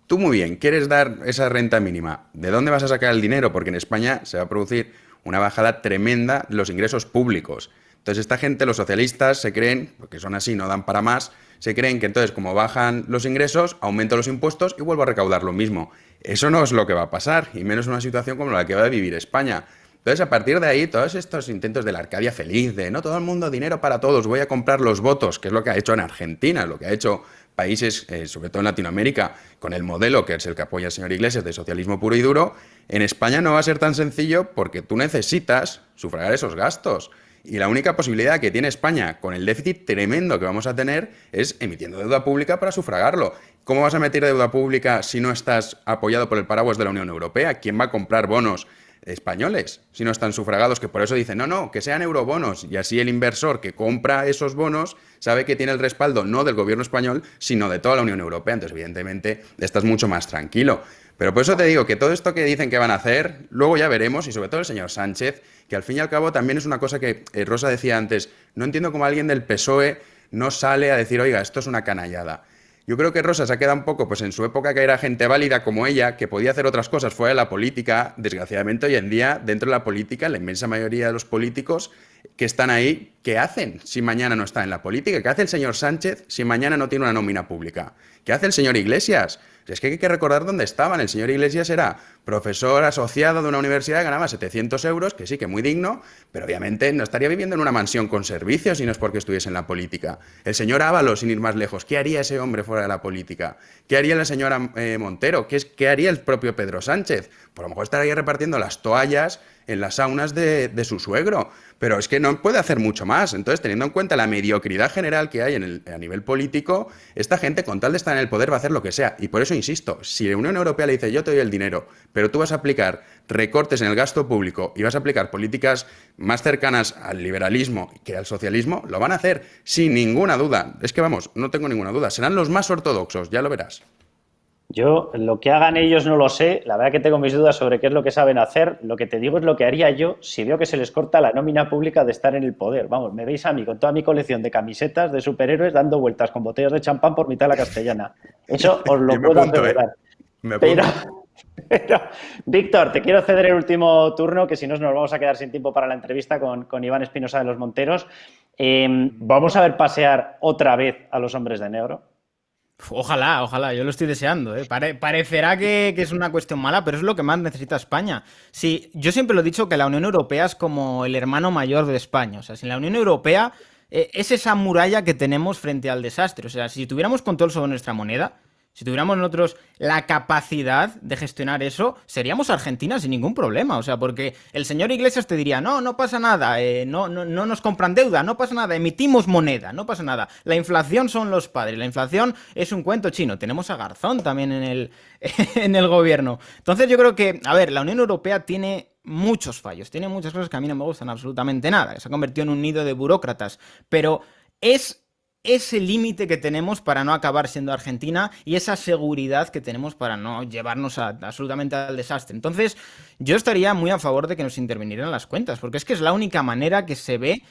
Tú muy bien, quieres dar esa renta mínima, ¿de dónde vas a sacar el dinero? Porque en España se va a producir una bajada tremenda de los ingresos públicos. Entonces esta gente, los socialistas, se creen, porque son así, no dan para más, se creen que entonces como bajan los ingresos, aumento los impuestos y vuelvo a recaudar lo mismo. Eso no es lo que va a pasar, y menos en una situación como la que va a vivir España. Entonces, a partir de ahí, todos estos intentos de la Arcadia feliz, de no todo el mundo, dinero para todos, voy a comprar los votos, que es lo que ha hecho en Argentina, lo que ha hecho países, sobre todo en Latinoamérica, con el modelo que es el que apoya el señor Iglesias de socialismo puro y duro, en España no va a ser tan sencillo porque tú necesitas sufragar esos gastos. Y la única posibilidad que tiene España, con el déficit tremendo que vamos a tener, es emitiendo deuda pública para sufragarlo. ¿Cómo vas a emitir deuda pública si no estás apoyado por el paraguas de la Unión Europea? ¿Quién va a comprar bonos españoles si no están sufragados? Que por eso dicen, no, que sean eurobonos. Y así el inversor que compra esos bonos sabe que tiene el respaldo no del gobierno español, sino de toda la Unión Europea. Entonces, evidentemente, estás mucho más tranquilo. Pero por eso te digo que todo esto que dicen que van a hacer, luego ya veremos, y sobre todo el señor Sánchez, que al fin y al cabo también es una cosa que Rosa decía antes, no entiendo cómo alguien del PSOE no sale a decir, oiga, esto es una canallada. Yo creo que Rosa se ha quedado un poco, pues en su época que era gente válida como ella, que podía hacer otras cosas fuera de la política. Desgraciadamente hoy en día, dentro de la política, la inmensa mayoría de los políticos que están ahí, ¿qué hacen si mañana no está en la política? ¿Qué hace el señor Sánchez si mañana no tiene una nómina pública? ¿Qué hace el señor Iglesias? Es que hay que recordar dónde estaban. El señor Iglesias era profesor asociado de una universidad, ganaba 700 euros, que sí, que muy digno, pero obviamente no estaría viviendo en una mansión con servicios si no es porque estuviese en la política. El señor Ábalos, sin ir más lejos, ¿qué haría ese hombre fuera de la política? ¿Qué haría la señora Montero? ¿Qué haría el propio Pedro Sánchez? Por lo mejor estaría repartiendo las toallas en las saunas de su suegro, pero es que no puede hacer mucho más. Entonces, teniendo en cuenta la mediocridad general que hay a nivel político, esta gente, con tal de estar en el poder, va a hacer lo que sea. Y por eso insisto, si la Unión Europea le dice, yo te doy el dinero, pero tú vas a aplicar recortes en el gasto público y vas a aplicar políticas más cercanas al liberalismo que al socialismo, lo van a hacer sin ninguna duda. Es que vamos, no tengo ninguna duda, serán los más ortodoxos, ya lo verás. Yo, lo que hagan ellos no lo sé, la verdad que tengo mis dudas sobre qué es lo que saben hacer. Lo que te digo es lo que haría yo si veo que se les corta la nómina pública de estar en el poder. Vamos, me veis a mí con toda mi colección de camisetas de superhéroes dando vueltas con botellas de champán por mitad de la Castellana. Eso os lo puedo asegurar. Pero, Víctor, te quiero ceder el último turno, que si no nos vamos a quedar sin tiempo para la entrevista con Iván Espinosa de los Monteros. ¿Vamos a ver pasear otra vez a los hombres de negro? Ojalá, yo lo estoy deseando, ¿eh? Parecerá que es una cuestión mala, pero es lo que más necesita España. Sí, yo siempre lo he dicho que la Unión Europea es como el hermano mayor de España. O sea, si la Unión Europea es esa muralla que tenemos frente al desastre. O sea, si tuviéramos control sobre nuestra moneda, si tuviéramos nosotros la capacidad de gestionar eso, seríamos Argentina sin ningún problema. O sea, porque el señor Iglesias te diría, no pasa nada, no nos compran deuda, no pasa nada, emitimos moneda, no pasa nada. La inflación son los padres, la inflación es un cuento chino. Tenemos a Garzón también en el gobierno. Entonces yo creo que, a ver, la Unión Europea tiene muchos fallos, tiene muchas cosas que a mí no me gustan absolutamente nada. Se ha convertido en un nido de burócratas, pero es ese límite que tenemos para no acabar siendo Argentina y esa seguridad que tenemos para no llevarnos absolutamente al desastre. Entonces, yo estaría muy a favor de que nos intervinieran las cuentas, porque es que es la única manera que se ve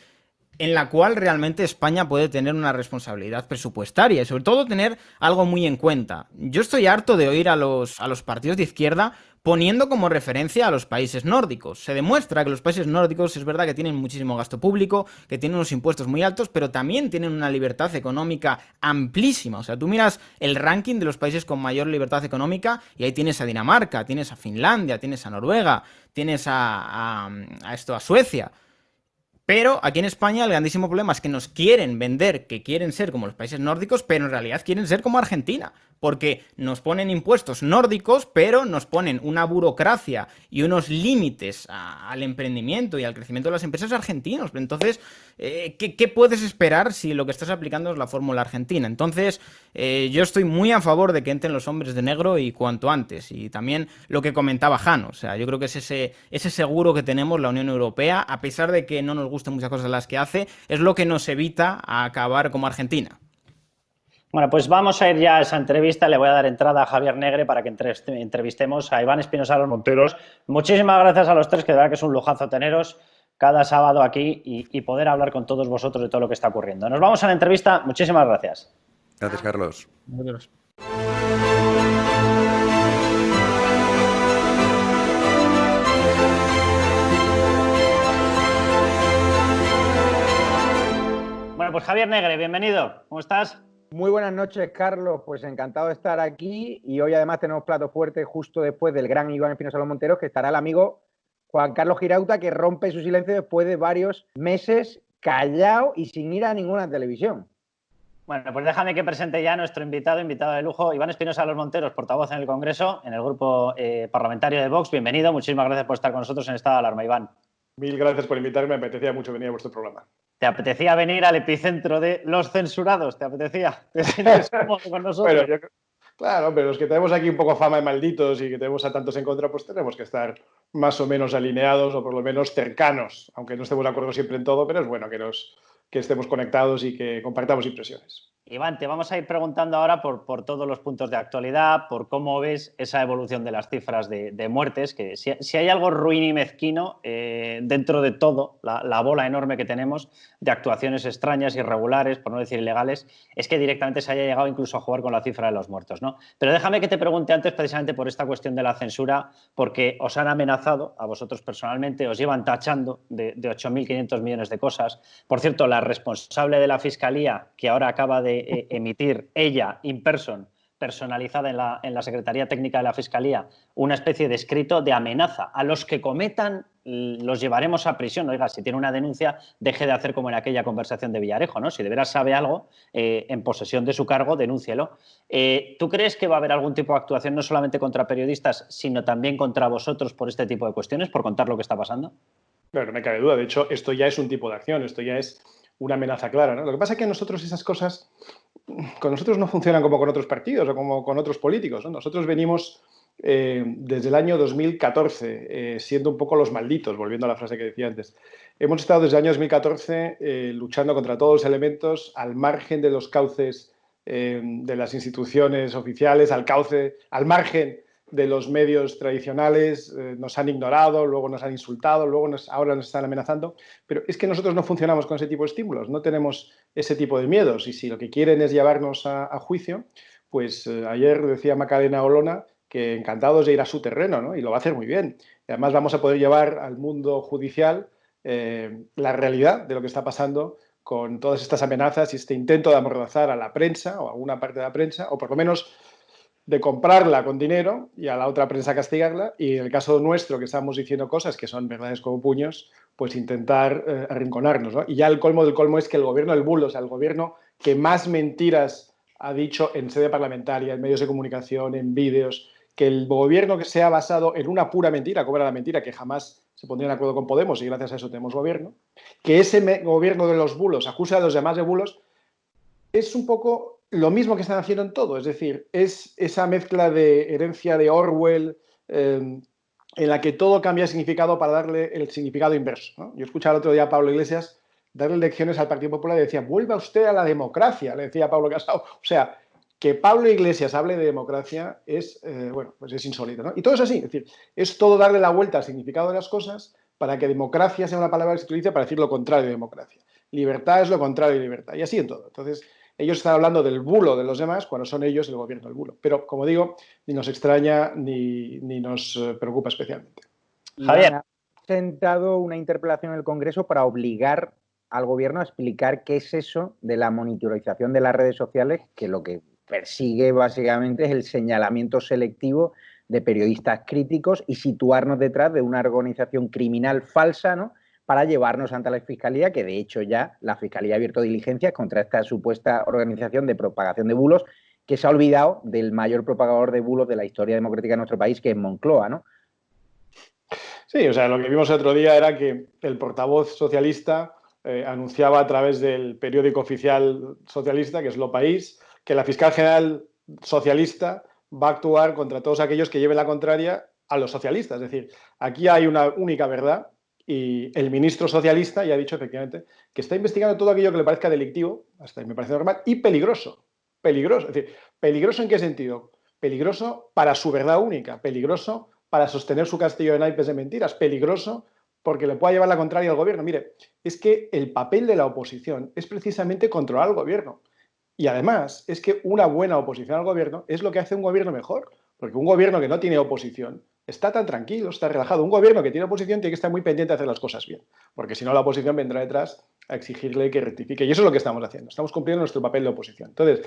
en la cual realmente España puede tener una responsabilidad presupuestaria y sobre todo tener algo muy en cuenta. Yo estoy harto de oír a los partidos de izquierda poniendo como referencia a los países nórdicos. Se demuestra que los países nórdicos es verdad que tienen muchísimo gasto público, que tienen unos impuestos muy altos, pero también tienen una libertad económica amplísima. O sea, tú miras el ranking de los países con mayor libertad económica y ahí tienes a Dinamarca, tienes a Finlandia, tienes a Noruega, tienes a Suecia. Pero aquí en España el grandísimo problema es que nos quieren vender que quieren ser como los países nórdicos, pero en realidad quieren ser como Argentina. Porque nos ponen impuestos nórdicos, pero nos ponen una burocracia y unos límites al emprendimiento y al crecimiento de las empresas argentinos. Entonces, ¿qué puedes esperar si lo que estás aplicando es la fórmula argentina? Entonces, yo estoy muy a favor de que entren los hombres de negro y cuanto antes. Y también lo que comentaba Jano. O sea, yo creo que es ese seguro que tenemos la Unión Europea, a pesar de que no nos gusten muchas cosas de las que hace, es lo que nos evita acabar como Argentina. Bueno, pues vamos a ir ya a esa entrevista. Le voy a dar entrada a Javier Negre para que entrevistemos a Iván Espinosa Los Monteros. Muchísimas gracias a los tres, que de verdad que es un lujazo teneros cada sábado aquí y poder hablar con todos vosotros de todo lo que está ocurriendo. Nos vamos a la entrevista. Muchísimas gracias. Gracias, Carlos. Adiós. Bueno, pues Javier Negre, bienvenido. ¿Cómo estás? Muy buenas noches, Carlos. Pues encantado de estar aquí y hoy además tenemos plato fuerte justo después del gran Iván Espinosa Los Monteros, que estará el amigo Juan Carlos Girauta, que rompe su silencio después de varios meses callado y sin ir a ninguna televisión. Bueno, pues déjame que presente ya a nuestro invitado de lujo, Iván Espinosa Los Monteros, portavoz en el Congreso, en el grupo parlamentario de Vox. Bienvenido, muchísimas gracias por estar con nosotros en Estado de Alarma, Iván. Mil gracias por invitarme, me apetecía mucho venir a vuestro programa. ¿Te apetecía venir al epicentro de los censurados? ¿Te apetecía? ¿Te sientes cómodo con nosotros? Bueno, claro, pero los que tenemos aquí un poco fama de malditos y que tenemos a tantos en contra, pues tenemos que estar más o menos alineados o por lo menos cercanos, aunque no estemos de acuerdo siempre en todo, pero es bueno que estemos conectados y que compartamos impresiones. Iván, te vamos a ir preguntando ahora por todos los puntos de actualidad, por cómo ves esa evolución de las cifras de muertes, que si hay algo ruin y mezquino dentro de todo, la bola enorme que tenemos de actuaciones extrañas, irregulares, por no decir ilegales, es que directamente se haya llegado incluso a jugar con la cifra de los muertos, ¿no? Pero déjame que te pregunte antes precisamente por esta cuestión de la censura, porque os han amenazado, a vosotros personalmente, os llevan tachando de 8.500 millones de cosas. Por cierto, la responsable de la Fiscalía, que ahora acaba de emitir ella, in person, personalizada en la Secretaría Técnica de la Fiscalía, una especie de escrito de amenaza. A los que cometan los llevaremos a prisión. Oiga, si tiene una denuncia, deje de hacer como en aquella conversación de Villarejo, ¿no? Si de veras sabe algo, en posesión de su cargo, denúncielo. ¿Tú crees que va a haber algún tipo de actuación no solamente contra periodistas, sino también contra vosotros por este tipo de cuestiones, por contar lo que está pasando? Claro, no me cabe duda. De hecho, esto ya es un tipo de acción, esto ya es una amenaza clara, ¿no? Lo que pasa es que nosotros esas cosas, con nosotros no funcionan como con otros partidos o como con otros políticos, ¿no? Nosotros venimos desde el año 2014 siendo un poco los malditos, volviendo a la frase que decía antes. Hemos estado desde el año 2014 luchando contra todos los elementos al margen de los cauces de las instituciones oficiales, al margen de los medios tradicionales, nos han ignorado, luego nos han insultado, ahora nos están amenazando, pero es que nosotros no funcionamos con ese tipo de estímulos, no tenemos ese tipo de miedos y si lo que quieren es llevarnos a juicio, pues ayer decía Macarena Olona que encantados de ir a su terreno, ¿no? Y lo va a hacer muy bien. Y además vamos a poder llevar al mundo judicial la realidad de lo que está pasando con todas estas amenazas y este intento de amordazar a la prensa o a alguna parte de la prensa, o por lo menos de comprarla con dinero y a la otra prensa castigarla, y en el caso nuestro, que estamos diciendo cosas que son verdades como puños, pues intentar arrinconarnos, ¿no? Y ya el colmo del colmo es que el gobierno del bulo, o sea, el gobierno que más mentiras ha dicho en sede parlamentaria, en medios de comunicación, en vídeos, que el gobierno que se ha basado en una pura mentira, como era la mentira, que jamás se pondría de acuerdo con Podemos y gracias a eso tenemos gobierno, que ese gobierno de los bulos acusa a los demás de bulos, es un poco lo mismo que están haciendo en todo, es decir, es esa mezcla de herencia de Orwell en la que todo cambia de significado para darle el significado inverso, ¿no? Yo escuchaba el otro día a Pablo Iglesias darle lecciones al Partido Popular y decía, vuelva usted a la democracia, le decía a Pablo Casado. O sea, que Pablo Iglesias hable de democracia es, bueno, pues es insólito, ¿no? Y todo es así, es decir, es todo darle la vuelta al significado de las cosas para que democracia sea una palabra que se utilice para decir lo contrario de democracia. Libertad es lo contrario de libertad, y así en todo. Entonces, ellos están hablando del bulo de los demás cuando son ellos el gobierno del bulo. Pero, como digo, ni nos extraña ni nos preocupa especialmente. Javier. Ha presentado una interpelación en el Congreso para obligar al gobierno a explicar qué es eso de la monitorización de las redes sociales, que lo que persigue básicamente es el señalamiento selectivo de periodistas críticos y situarnos detrás de una organización criminal falsa, ¿no?, para llevarnos ante la Fiscalía, que de hecho ya la Fiscalía ha abierto diligencias contra esta supuesta organización de propagación de bulos, que se ha olvidado del mayor propagador de bulos de la historia democrática de nuestro país, que es Moncloa, ¿no? Sí, o sea, lo que vimos el otro día era que el portavoz socialista anunciaba a través del periódico oficial socialista, que es Lo País, que la fiscal general socialista va a actuar contra todos aquellos que lleven la contraria a los socialistas. Es decir, aquí hay una única verdad y el ministro socialista ya ha dicho efectivamente que está investigando todo aquello que le parezca delictivo, hasta ahí me parece normal, y peligroso. Peligroso. Es decir, ¿peligroso en qué sentido? Peligroso para su verdad única, peligroso para sostener su castillo de naipes de mentiras, peligroso porque le pueda llevar la contraria al gobierno. Mire, es que el papel de la oposición es precisamente controlar al gobierno. Y además es que una buena oposición al gobierno es lo que hace un gobierno mejor, porque un gobierno que no tiene oposición está tan tranquilo, está relajado. Un gobierno que tiene oposición tiene que estar muy pendiente de hacer las cosas bien, porque si no la oposición vendrá detrás a exigirle que rectifique. Y eso es lo que estamos haciendo, estamos cumpliendo nuestro papel de oposición. Entonces,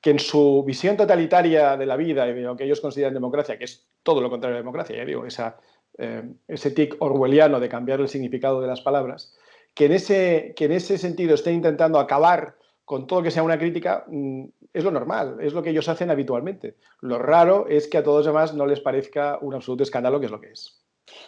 que en su visión totalitaria de la vida y de lo que ellos consideran democracia, que es todo lo contrario de democracia, ya digo, ese tic orwelliano de cambiar el significado de las palabras, que en ese sentido esté intentando acabar con todo que sea una crítica, es lo normal, es lo que ellos hacen habitualmente. Lo raro es que a todos los demás no les parezca un absoluto escándalo, que es lo que es.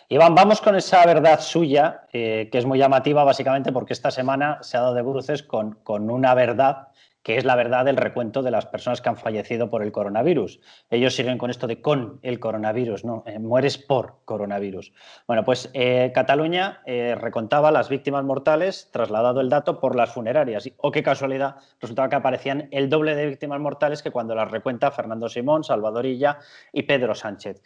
Iván, vamos con esa verdad suya, que es muy llamativa básicamente porque esta semana se ha dado de bruces con una verdad que es la verdad del recuento de las personas que han fallecido por el coronavirus. Ellos siguen con esto de con el coronavirus, ¿no? Mueres por coronavirus. Bueno, pues Cataluña recontaba las víctimas mortales, trasladado el dato por las funerarias. Oh, qué casualidad, resultaba que aparecían el doble de víctimas mortales que cuando las recuenta Fernando Simón, Salvador Illa y Pedro Sánchez.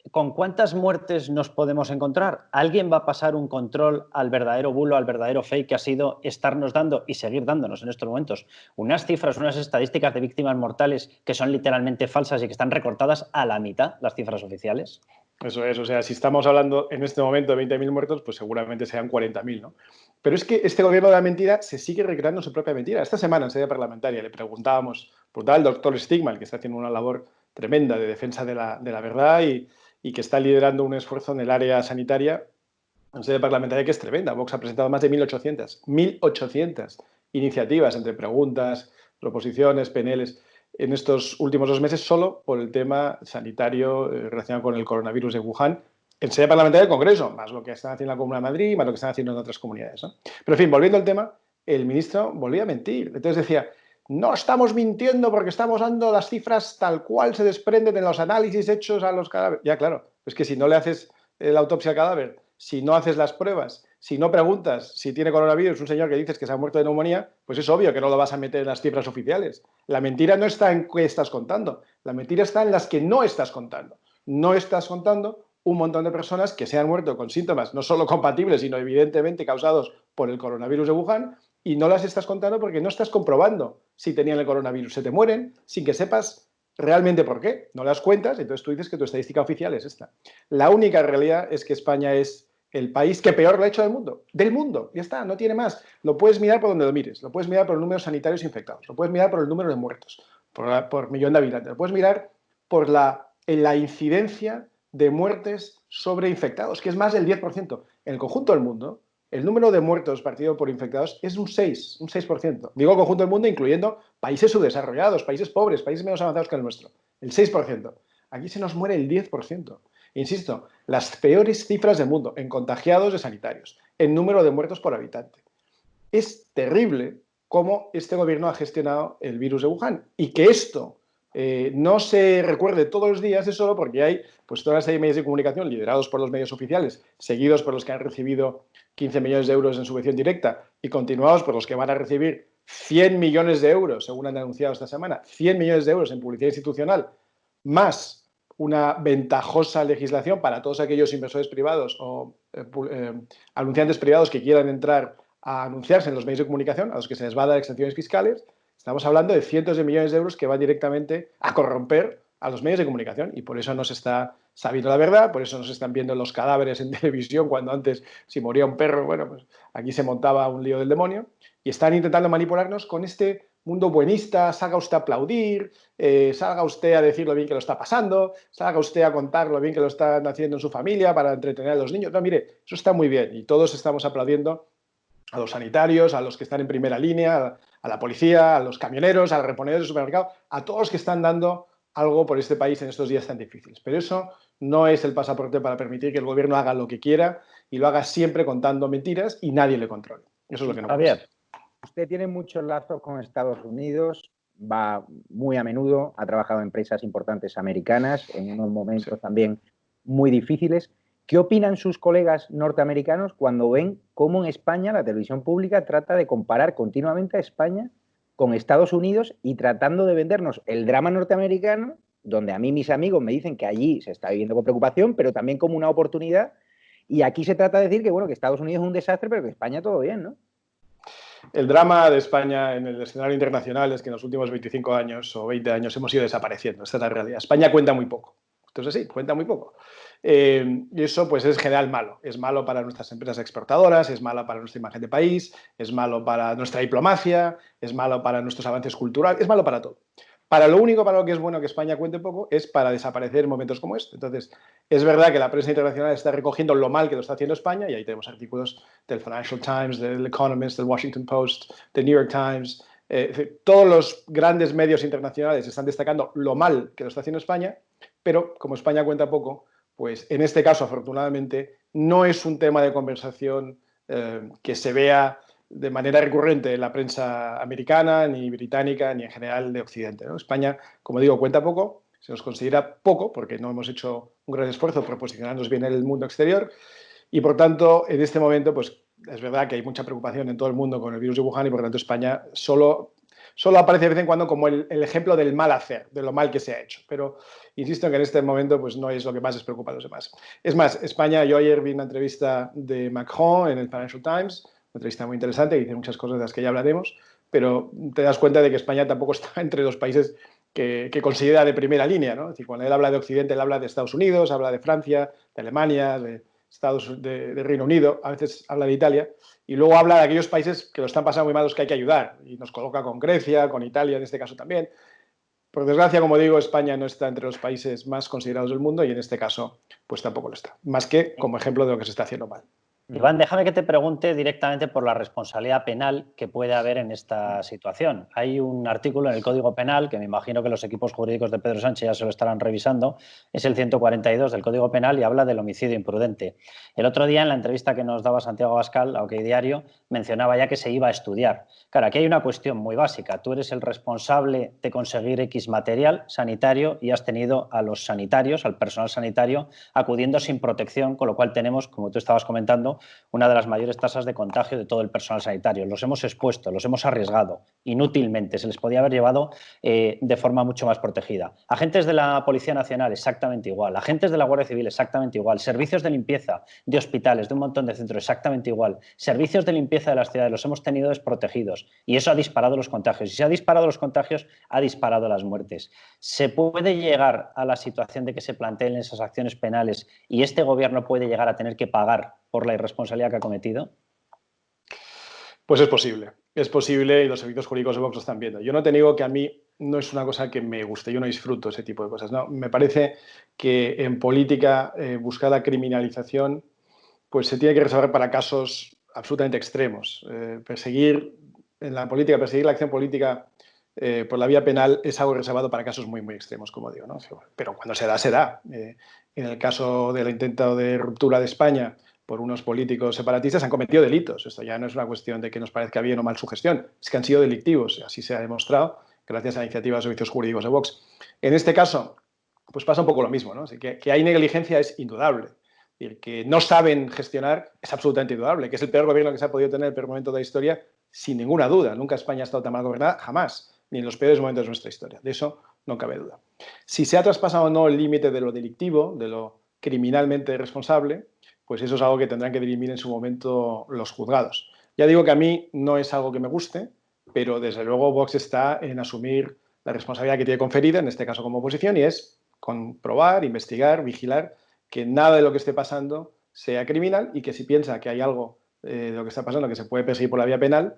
¿Con cuántas muertes nos podemos encontrar? ¿Alguien va a pasar un control al verdadero bulo, al verdadero fake que ha sido estarnos dando y seguir dándonos en estos momentos unas cifras, unas estadísticas de víctimas mortales que son literalmente falsas y que están recortadas a la mitad, las cifras oficiales? Eso es, o sea, si estamos hablando en este momento de 20.000 muertos, pues seguramente sean 40.000, ¿no? Pero es que este gobierno de la mentira se sigue recreando su propia mentira. Esta semana en sede parlamentaria le preguntaba al doctor Stigman, que está haciendo una labor tremenda de defensa de la verdad y que está liderando un esfuerzo en el área sanitaria en sede parlamentaria que es tremenda. Vox ha presentado más de 1.800 iniciativas entre preguntas, proposiciones, PNLs en estos últimos 2 meses solo por el tema sanitario relacionado con el coronavirus de Wuhan en sede parlamentaria del Congreso, más lo que están haciendo en la Comuna de Madrid, más lo que están haciendo en otras comunidades, ¿no? Pero en fin, volviendo al tema, el ministro volvía a mentir. Entonces decía, no estamos mintiendo porque estamos dando las cifras tal cual se desprenden de los análisis hechos a los cadáveres. Ya, claro, es que si no le haces la autopsia al cadáver, si no haces las pruebas, si no preguntas si tiene coronavirus un señor que dices que se ha muerto de neumonía, pues es obvio que no lo vas a meter en las cifras oficiales. La mentira no está en qué estás contando, la mentira está en las que no estás contando. No estás contando un montón de personas que se han muerto con síntomas no solo compatibles, sino evidentemente causados por el coronavirus de Wuhan, y no las estás contando porque no estás comprobando si tenían el coronavirus. Se te mueren sin que sepas realmente por qué. No las cuentas, entonces tú dices que tu estadística oficial es esta. La única realidad es que España es el país que peor lo ha hecho del mundo. Del mundo, ya está, no tiene más. Lo puedes mirar por donde lo mires, lo puedes mirar por el número de sanitarios infectados, lo puedes mirar por el número de muertos, por millón de habitantes, lo puedes mirar por la incidencia de muertes sobre infectados, que es más del 10%. En el conjunto del mundo, el número de muertos partido por infectados es un 6%. Digo el conjunto del mundo incluyendo países subdesarrollados, países pobres, países menos avanzados que el nuestro. El 6%. Aquí se nos muere el 10%. Insisto, las peores cifras del mundo en contagiados de sanitarios, en número de muertos por habitante. Es terrible cómo este gobierno ha gestionado el virus de Wuhan y que esto no se recuerde todos los días es solo porque hay pues toda una serie de medios de comunicación liderados por los medios oficiales, seguidos por los que han recibido 15 millones de euros en subvención directa y continuados por los que van a recibir 100 millones de euros, según han anunciado esta semana, 100 millones de euros en publicidad institucional, más una ventajosa legislación para todos aquellos inversores privados o anunciantes privados que quieran entrar a anunciarse en los medios de comunicación, a los que se les va a dar exenciones fiscales. Estamos hablando de cientos de millones de euros que van directamente a corromper a los medios de comunicación y por eso no se está sabiendo la verdad, por eso no se están viendo los cadáveres en televisión cuando antes si moría un perro, bueno, pues aquí se montaba un lío del demonio y están intentando manipularnos con este mundo buenista, salga usted a aplaudir, salga usted a decir lo bien que lo está pasando, salga usted a contar lo bien que lo están haciendo en su familia para entretener a los niños. No, mire, eso está muy bien y todos estamos aplaudiendo a los sanitarios, a los que están en primera línea, a la policía, a los camioneros, a los reponedores del supermercado, a todos los que están dando algo por este país en estos días tan difíciles. Pero eso no es el pasaporte para permitir que el gobierno haga lo que quiera y lo haga siempre contando mentiras y nadie le controle. Eso es lo que no puede ser. Usted tiene muchos lazos con Estados Unidos, va muy a menudo, ha trabajado en empresas importantes americanas, en unos momentos también muy difíciles. ¿Qué opinan sus colegas norteamericanos cuando ven cómo en España la televisión pública trata de comparar continuamente a España con Estados Unidos y tratando de vendernos el drama norteamericano, donde a mí mis amigos me dicen que allí se está viviendo con preocupación, pero también como una oportunidad, y aquí se trata de decir que, bueno, que Estados Unidos es un desastre, pero que España todo bien, ¿no? El drama de España en el escenario internacional es que en los últimos 25 años o 20 años hemos ido desapareciendo. Esta es la realidad. España cuenta muy poco. Entonces sí, cuenta muy poco. Y eso pues es en general malo. Es malo para nuestras empresas exportadoras, es malo para nuestra imagen de país, es malo para nuestra diplomacia, es malo para nuestros avances culturales, es malo para todo. Para lo único para lo que es bueno que España cuente poco es para desaparecer en momentos como este. Entonces, es verdad que la prensa internacional está recogiendo lo mal que lo está haciendo España y ahí tenemos artículos del Financial Times, del Economist, del Washington Post, del New York Times. Todos los grandes medios internacionales están destacando lo mal que lo está haciendo España, pero como España cuenta poco, pues en este caso, afortunadamente, no es un tema de conversación que se vea de manera recurrente en la prensa americana, ni británica, ni en general de Occidente, ¿no? España, como digo, cuenta poco, se nos considera poco porque no hemos hecho un gran esfuerzo por posicionarnos bien en el mundo exterior y, por tanto, en este momento, pues es verdad que hay mucha preocupación en todo el mundo con el virus de Wuhan y, por tanto, España solo aparece de vez en cuando como el ejemplo del mal hacer, de lo mal que se ha hecho. Pero insisto en que en este momento pues, no es lo que más les preocupa a los demás. Es más, España, yo ayer vi una entrevista de Macron en el Financial Times, una entrevista muy interesante, que dice muchas cosas de las que ya hablaremos, pero te das cuenta de que España tampoco está entre los países que considera de primera línea, ¿no? Es decir, cuando él habla de Occidente, él habla de Estados Unidos, habla de Francia, de Alemania, de Reino Unido, a veces habla de Italia, y luego habla de aquellos países que lo están pasando muy mal, los que hay que ayudar, y nos coloca con Grecia, con Italia en este caso también. Por desgracia, como digo, España no está entre los países más considerados del mundo y en este caso pues tampoco lo está, más que como ejemplo de lo que se está haciendo mal. Iván, déjame que te pregunte directamente por la responsabilidad penal que puede haber en esta situación. Hay un artículo en el Código Penal, que me imagino que los equipos jurídicos de Pedro Sánchez ya se lo estarán revisando, es el 142 del Código Penal y habla del homicidio imprudente. El otro día, en la entrevista que nos daba Santiago Abascal a OK Diario, mencionaba ya que se iba a estudiar. Claro, aquí hay una cuestión muy básica. Tú eres el responsable de conseguir X material sanitario y has tenido a los sanitarios, al personal sanitario, acudiendo sin protección, con lo cual tenemos, como tú estabas comentando, una de las mayores tasas de contagio de todo el personal sanitario. Los hemos expuesto, los hemos arriesgado inútilmente. Se les podía haber llevado de forma mucho más protegida. Agentes de la Policía Nacional, exactamente igual. Agentes de la Guardia Civil, exactamente igual. Servicios de limpieza de hospitales, de un montón de centros, exactamente igual. Servicios de limpieza de las ciudades, los hemos tenido desprotegidos. Y eso ha disparado los contagios. Y si ha disparado los contagios, ha disparado las muertes. ¿Se puede llegar a la situación de que se planteen esas acciones penales y este gobierno puede llegar a tener que pagar por la irresponsabilidad que ha cometido? Pues es posible y los servicios jurídicos de Vox lo están viendo. Yo no te digo que a mí no es una cosa que me guste, yo no disfruto ese tipo de cosas. No, me parece que en política buscar la criminalización pues se tiene que reservar para casos absolutamente extremos. En la política, perseguir la acción política por la vía penal es algo reservado para casos muy, muy extremos, como digo, ¿no? Pero cuando se da, se da. En el caso del intento de ruptura de España por unos políticos separatistas han cometido delitos. Esto ya no es una cuestión de que nos parezca bien o mal su gestión, es que han sido delictivos, así se ha demostrado gracias a la iniciativa de servicios jurídicos de Vox. En este caso, pues pasa un poco lo mismo, ¿no? Así que hay negligencia es indudable. Es decir, que no saben gestionar es absolutamente indudable, que es el peor gobierno que se ha podido tener en el peor momento de la historia, sin ninguna duda. Nunca España ha estado tan mal gobernada, jamás, ni en los peores momentos de nuestra historia. De eso no cabe duda. Si se ha traspasado o no el límite de lo delictivo, de lo criminalmente responsable, pues eso es algo que tendrán que dirimir en su momento los juzgados. Ya digo que a mí no es algo que me guste, pero desde luego Vox está en asumir la responsabilidad que tiene conferida, en este caso como oposición, y es comprobar, investigar, vigilar que nada de lo que esté pasando sea criminal y que si piensa que hay algo de lo que está pasando que se puede perseguir por la vía penal,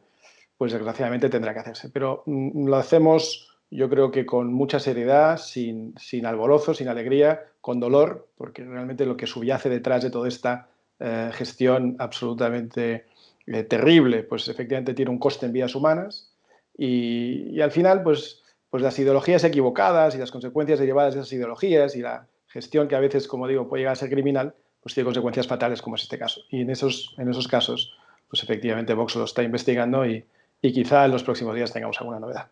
pues desgraciadamente tendrá que hacerse. Pero lo hacemos yo creo que con mucha seriedad, sin alborozo, sin alegría, con dolor, porque realmente lo que subyace detrás de toda esta gestión absolutamente terrible, pues efectivamente tiene un coste en vidas humanas y al final pues las ideologías equivocadas y las consecuencias derivadas de esas ideologías y la gestión que a veces, como digo, puede llegar a ser criminal, pues tiene consecuencias fatales como es este caso. Y en esos casos, pues efectivamente Vox lo está investigando y quizá en los próximos días tengamos alguna novedad.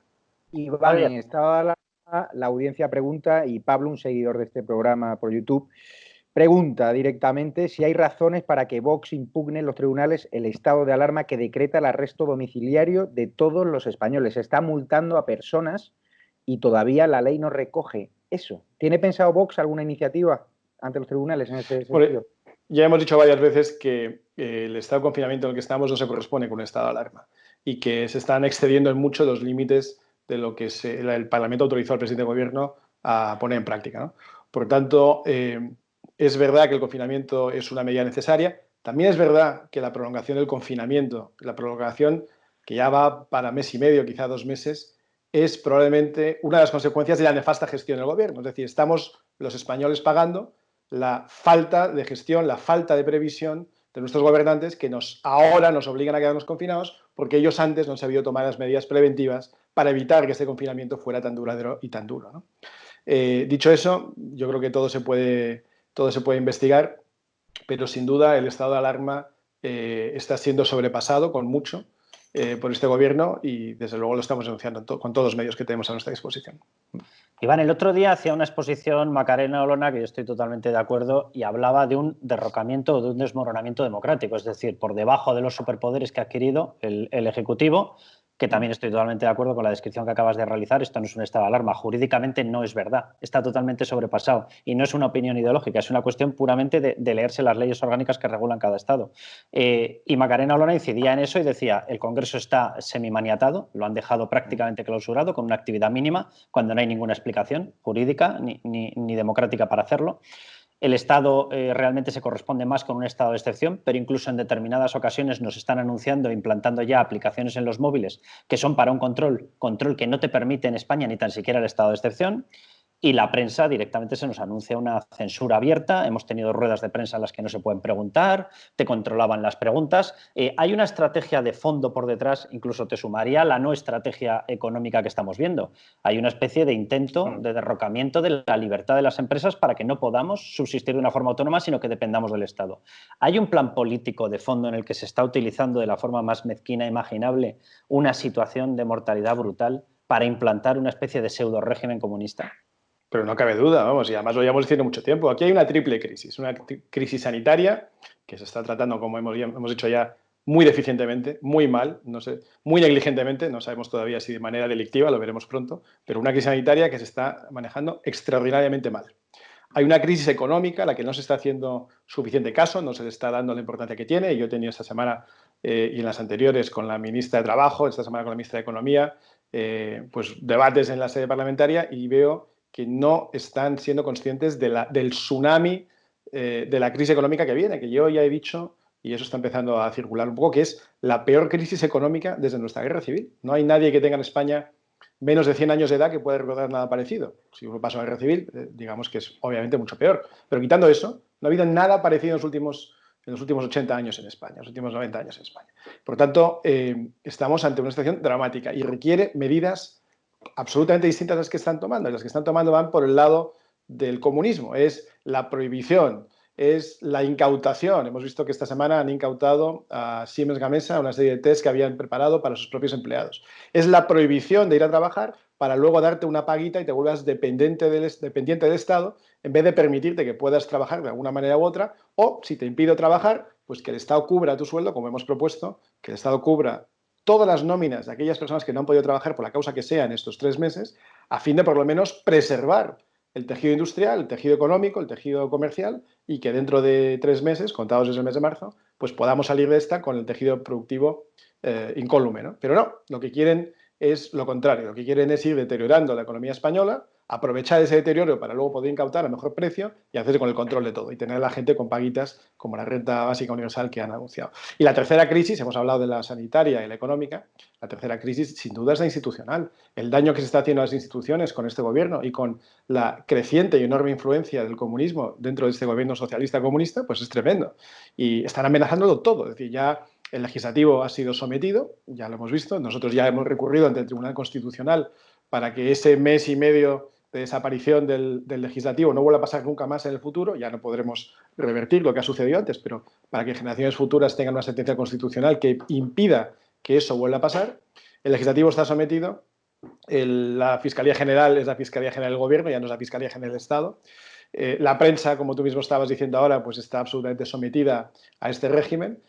Iván, en estado de alarma, la audiencia pregunta, y Pablo, un seguidor de este programa por YouTube, pregunta directamente si hay razones para que Vox impugne en los tribunales el estado de alarma que decreta el arresto domiciliario de todos los españoles. Se está multando a personas y todavía la ley no recoge eso. ¿Tiene pensado Vox alguna iniciativa ante los tribunales en ese sentido? Ya hemos dicho varias veces que el estado de confinamiento en el que estamos no se corresponde con un estado de alarma y que se están excediendo en mucho los límites de lo que el Parlamento autorizó al presidente del Gobierno a poner en práctica, ¿no? Por tanto, es verdad que el confinamiento es una medida necesaria. También es verdad que la prolongación del confinamiento, la prolongación que ya va para mes y medio, quizá 2 meses, es probablemente una de las consecuencias de la nefasta gestión del Gobierno. Es decir, estamos los españoles pagando la falta de gestión, la falta de previsión de nuestros gobernantes que ahora nos obligan a quedarnos confinados porque ellos antes no han sabido tomar las medidas preventivas para evitar que este confinamiento fuera tan duradero y tan duro, ¿no? Dicho eso, yo creo que todo se puede investigar, pero sin duda el estado de alarma está siendo sobrepasado con mucho por este gobierno y desde luego lo estamos denunciando con todos los medios que tenemos a nuestra disposición. Iván, el otro día hacía una exposición Macarena Olona, que yo estoy totalmente de acuerdo, y hablaba de un derrocamiento o de un desmoronamiento democrático, es decir, por debajo de los superpoderes que ha adquirido el Ejecutivo, que también estoy totalmente de acuerdo con la descripción que acabas de realizar. Esto no es un estado de alarma, jurídicamente no es verdad, está totalmente sobrepasado y no es una opinión ideológica, es una cuestión puramente de leerse las leyes orgánicas que regulan cada estado. Y Macarena Olona incidía en eso y decía, el Congreso está semimaniatado, lo han dejado prácticamente clausurado con una actividad mínima cuando no hay ninguna explicación jurídica ni democrática para hacerlo. El Estado realmente se corresponde más con un estado de excepción, pero incluso en determinadas ocasiones nos están anunciando e implantando ya aplicaciones en los móviles que son para un control que no te permite en España ni tan siquiera el estado de excepción. Y la prensa directamente se nos anuncia una censura abierta. Hemos tenido ruedas de prensa en las que no se pueden preguntar, te controlaban las preguntas. Hay una estrategia de fondo por detrás, incluso te sumaría la no estrategia económica que estamos viendo. Hay una especie de intento de derrocamiento de la libertad de las empresas para que no podamos subsistir de una forma autónoma, sino que dependamos del Estado. Hay un plan político de fondo en el que se está utilizando de la forma más mezquina imaginable una situación de mortalidad brutal para implantar una especie de pseudo régimen comunista. Pero no cabe duda, vamos, y además lo llevamos diciendo mucho tiempo. Aquí hay una triple crisis. Una crisis sanitaria que se está tratando, como hemos dicho ya, muy deficientemente, muy mal, no sé, muy negligentemente, no sabemos todavía si de manera delictiva, lo veremos pronto, pero una crisis sanitaria que se está manejando extraordinariamente mal. Hay una crisis económica a la que no se está haciendo suficiente caso, no se le está dando la importancia que tiene. Yo he tenido esta semana y en las anteriores con la ministra de Trabajo, esta semana con la ministra de Economía, pues debates en la sede parlamentaria y veo que no están siendo conscientes del tsunami de la crisis económica que viene, que yo ya he dicho y eso está empezando a circular un poco, que es la peor crisis económica desde nuestra guerra civil. No hay nadie que tenga en España menos de 100 años de edad que pueda recordar nada parecido. Si uno pasa a la guerra civil, digamos que es obviamente mucho peor. Pero quitando eso, no ha habido nada parecido en los últimos 80 años en España, en los últimos 90 años en España. Por tanto, estamos ante una situación dramática y requiere medidas absolutamente distintas a las que están tomando. Y las que están tomando van por el lado del comunismo. Es la prohibición, es la incautación. Hemos visto que esta semana han incautado a Siemens Gamesa una serie de test que habían preparado para sus propios empleados. Es la prohibición de ir a trabajar para luego darte una paguita y te vuelvas dependiente del Estado, en vez de permitirte que puedas trabajar de alguna manera u otra, o si te impide trabajar, pues que el Estado cubra tu sueldo, como hemos propuesto, que el Estado cubra todas las nóminas de aquellas personas que no han podido trabajar por la causa que sea en estos 3 meses, a fin de por lo menos preservar el tejido industrial, el tejido económico, el tejido comercial, y que dentro de 3 meses, contados desde el mes de marzo, pues podamos salir de esta con el tejido productivo incólume, ¿no? Pero no, lo que quieren es lo contrario, lo que quieren es ir deteriorando la economía española, aprovechar ese deterioro para luego poder incautar a mejor precio y hacerse con el control de todo y tener a la gente con paguitas como la renta básica universal que han anunciado. Y la tercera crisis, hemos hablado de la sanitaria y la económica, la tercera crisis sin duda es la institucional. El daño que se está haciendo a las instituciones con este gobierno y con la creciente y enorme influencia del comunismo dentro de este gobierno socialista comunista, pues es tremendo. Y están amenazándolo todo, es decir, ya el legislativo ha sido sometido, ya lo hemos visto, nosotros ya hemos recurrido ante el Tribunal Constitucional para que ese mes y medio de desaparición del legislativo no vuelva a pasar nunca más en el futuro. Ya no podremos revertir lo que ha sucedido antes, pero para que generaciones futuras tengan una sentencia constitucional que impida que eso vuelva a pasar, el legislativo está sometido, la Fiscalía General es la Fiscalía General del Gobierno, ya no es la Fiscalía General del Estado. La prensa, como tú mismo estabas diciendo ahora, pues está absolutamente sometida a este régimen.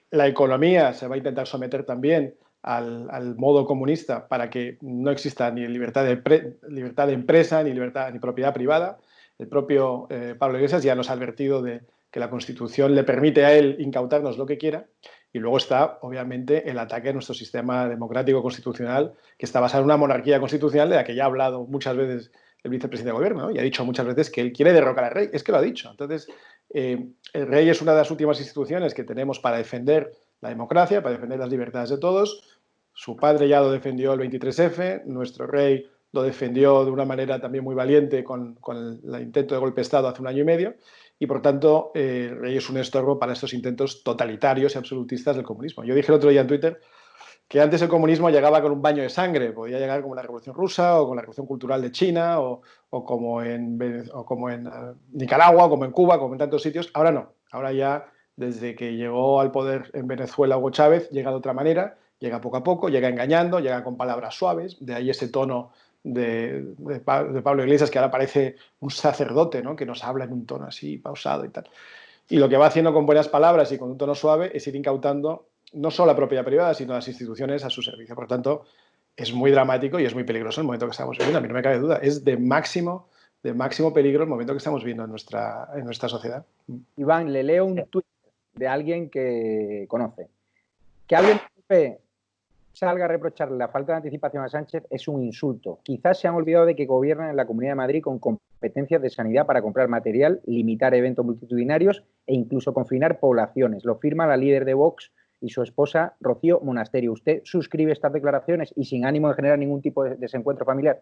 La economía se va a intentar someter también al modo comunista para que no exista ni libertad de empresa, ni propiedad privada. El propio Pablo Iglesias ya nos ha advertido de que la Constitución le permite a él incautarnos lo que quiera. Y luego está, obviamente, el ataque a nuestro sistema democrático constitucional, que está basado en una monarquía constitucional de la que ya ha hablado muchas veces el vicepresidente de gobierno, ¿no? Y ha dicho muchas veces que él quiere derrocar al rey. Es que lo ha dicho. Entonces, el rey es una de las últimas instituciones que tenemos para defender la democracia, para defender las libertades de todos. Su padre ya lo defendió el 23F, nuestro rey lo defendió de una manera también muy valiente con el intento de golpe de Estado hace 1 año y medio, y por tanto el rey es un estorbo para estos intentos totalitarios y absolutistas del comunismo. Yo dije el otro día en Twitter que antes el comunismo llegaba con un baño de sangre, podía llegar como la Revolución Rusa o con la Revolución Cultural de China o como en Nicaragua, o como en Cuba, como en tantos sitios. Ahora no, ahora ya desde que llegó al poder en Venezuela Hugo Chávez llega de otra manera, llega poco a poco, llega engañando, llega con palabras suaves, de ahí ese tono de Pablo Iglesias que ahora parece un sacerdote, ¿no? Que nos habla en un tono así pausado y tal. Y lo que va haciendo con buenas palabras y con un tono suave es ir incautando no solo la propiedad privada, sino las instituciones a su servicio. Por tanto, es muy dramático y es muy peligroso el momento que estamos viviendo. A mí no me cabe duda. Es de máximo peligro el momento que estamos viviendo en nuestra sociedad. Iván, le leo un tuit de alguien que conoce. Que alguien del PP salga a reprocharle la falta de anticipación a Sánchez es un insulto. Quizás se han olvidado de que gobiernan en la Comunidad de Madrid con competencias de sanidad para comprar material, limitar eventos multitudinarios e incluso confinar poblaciones. Lo firma la líder de Vox y su esposa Rocío Monasterio. ¿Usted suscribe estas declaraciones y sin ánimo de generar ningún tipo de desencuentro familiar?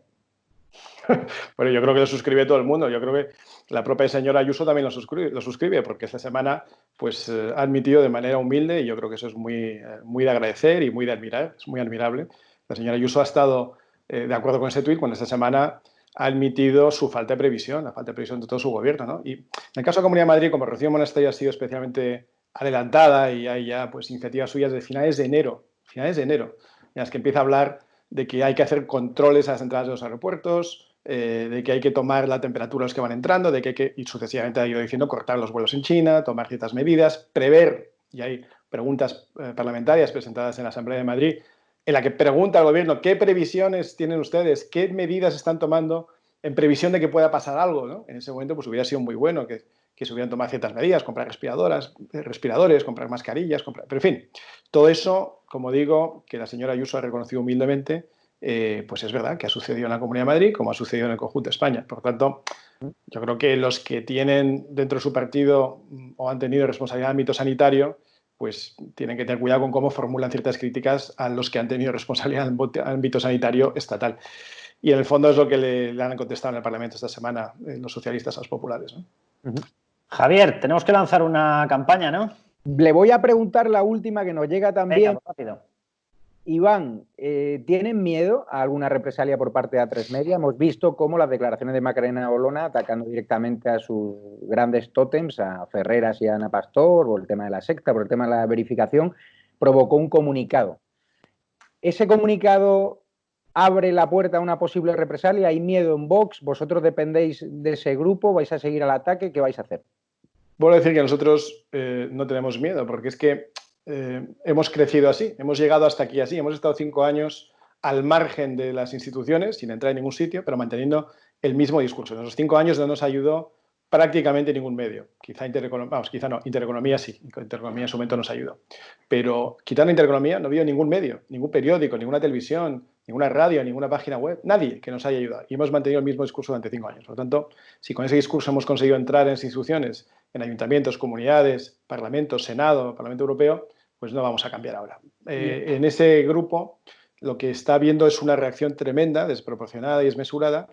Bueno, yo creo que lo suscribe todo el mundo. Yo creo que la propia señora Ayuso también lo suscribe porque esta semana pues, ha admitido de manera humilde, y yo creo que eso es muy de agradecer y muy de admirar, es muy admirable. La señora Ayuso ha estado de acuerdo con ese tuit cuando esta semana ha admitido su falta de previsión, la falta de previsión de todo su gobierno, ¿no? Y en el caso de Comunidad de Madrid, como Rocío Monasterio ha sido especialmente adelantada y hay ya pues, iniciativas suyas de finales de enero, en las que empieza a hablar de que hay que hacer controles a las entradas de los aeropuertos, de que hay que tomar la temperatura a los que van entrando, de que hay que, y sucesivamente ha ido diciendo, cortar los vuelos en China, tomar ciertas medidas, prever, y hay preguntas parlamentarias presentadas en la Asamblea de Madrid, en la que pregunta al gobierno qué previsiones tienen ustedes, qué medidas están tomando en previsión de que pueda pasar algo, ¿no? En ese momento pues hubiera sido muy bueno que se hubieran tomado ciertas medidas, comprar respiradores, comprar mascarillas, pero en fin, todo eso, como digo, que la señora Ayuso ha reconocido humildemente, pues es verdad que ha sucedido en la Comunidad de Madrid como ha sucedido en el conjunto de España. Por tanto, yo creo que los que tienen dentro de su partido o han tenido responsabilidad en el ámbito sanitario pues tienen que tener cuidado con cómo formulan ciertas críticas a los que han tenido responsabilidad en el ámbito sanitario estatal. Y en el fondo es lo que le han contestado en el Parlamento esta semana los socialistas a los populares, ¿no? Javier, tenemos que lanzar una campaña, ¿no? Le voy a preguntar la última que nos llega también. Venga, rápido. Iván, ¿tienen miedo a alguna represalia por parte de A3 Media? Hemos visto cómo las declaraciones de Macarena Olona atacando directamente a sus grandes tótems, a Ferreras y a Ana Pastor, por el tema de la secta, por el tema de la verificación, provocó un comunicado. ¿Ese comunicado abre la puerta a una posible represalia? ¿Hay miedo en Vox? ¿Vosotros dependéis de ese grupo? ¿Vais a seguir al ataque? ¿Qué vais a hacer? Vuelvo a decir que nosotros no tenemos miedo, porque es que hemos crecido así, hemos llegado hasta aquí así, hemos estado 5 años al margen de las instituciones, sin entrar en ningún sitio, pero manteniendo el mismo discurso. En esos 5 años no nos ayudó prácticamente ningún medio. Quizá Intereconomía sí, Intereconomía en su momento nos ayudó. Pero quitando Intereconomía no había ningún medio, ningún periódico, ninguna televisión, ninguna radio, ninguna página web, nadie que nos haya ayudado. Y hemos mantenido el mismo discurso durante 5 años. Por lo tanto, si con ese discurso hemos conseguido entrar en las instituciones, en ayuntamientos, comunidades, parlamentos, Senado, Parlamento Europeo, pues no vamos a cambiar ahora. En ese grupo lo que está viendo es una reacción tremenda, desproporcionada y desmesurada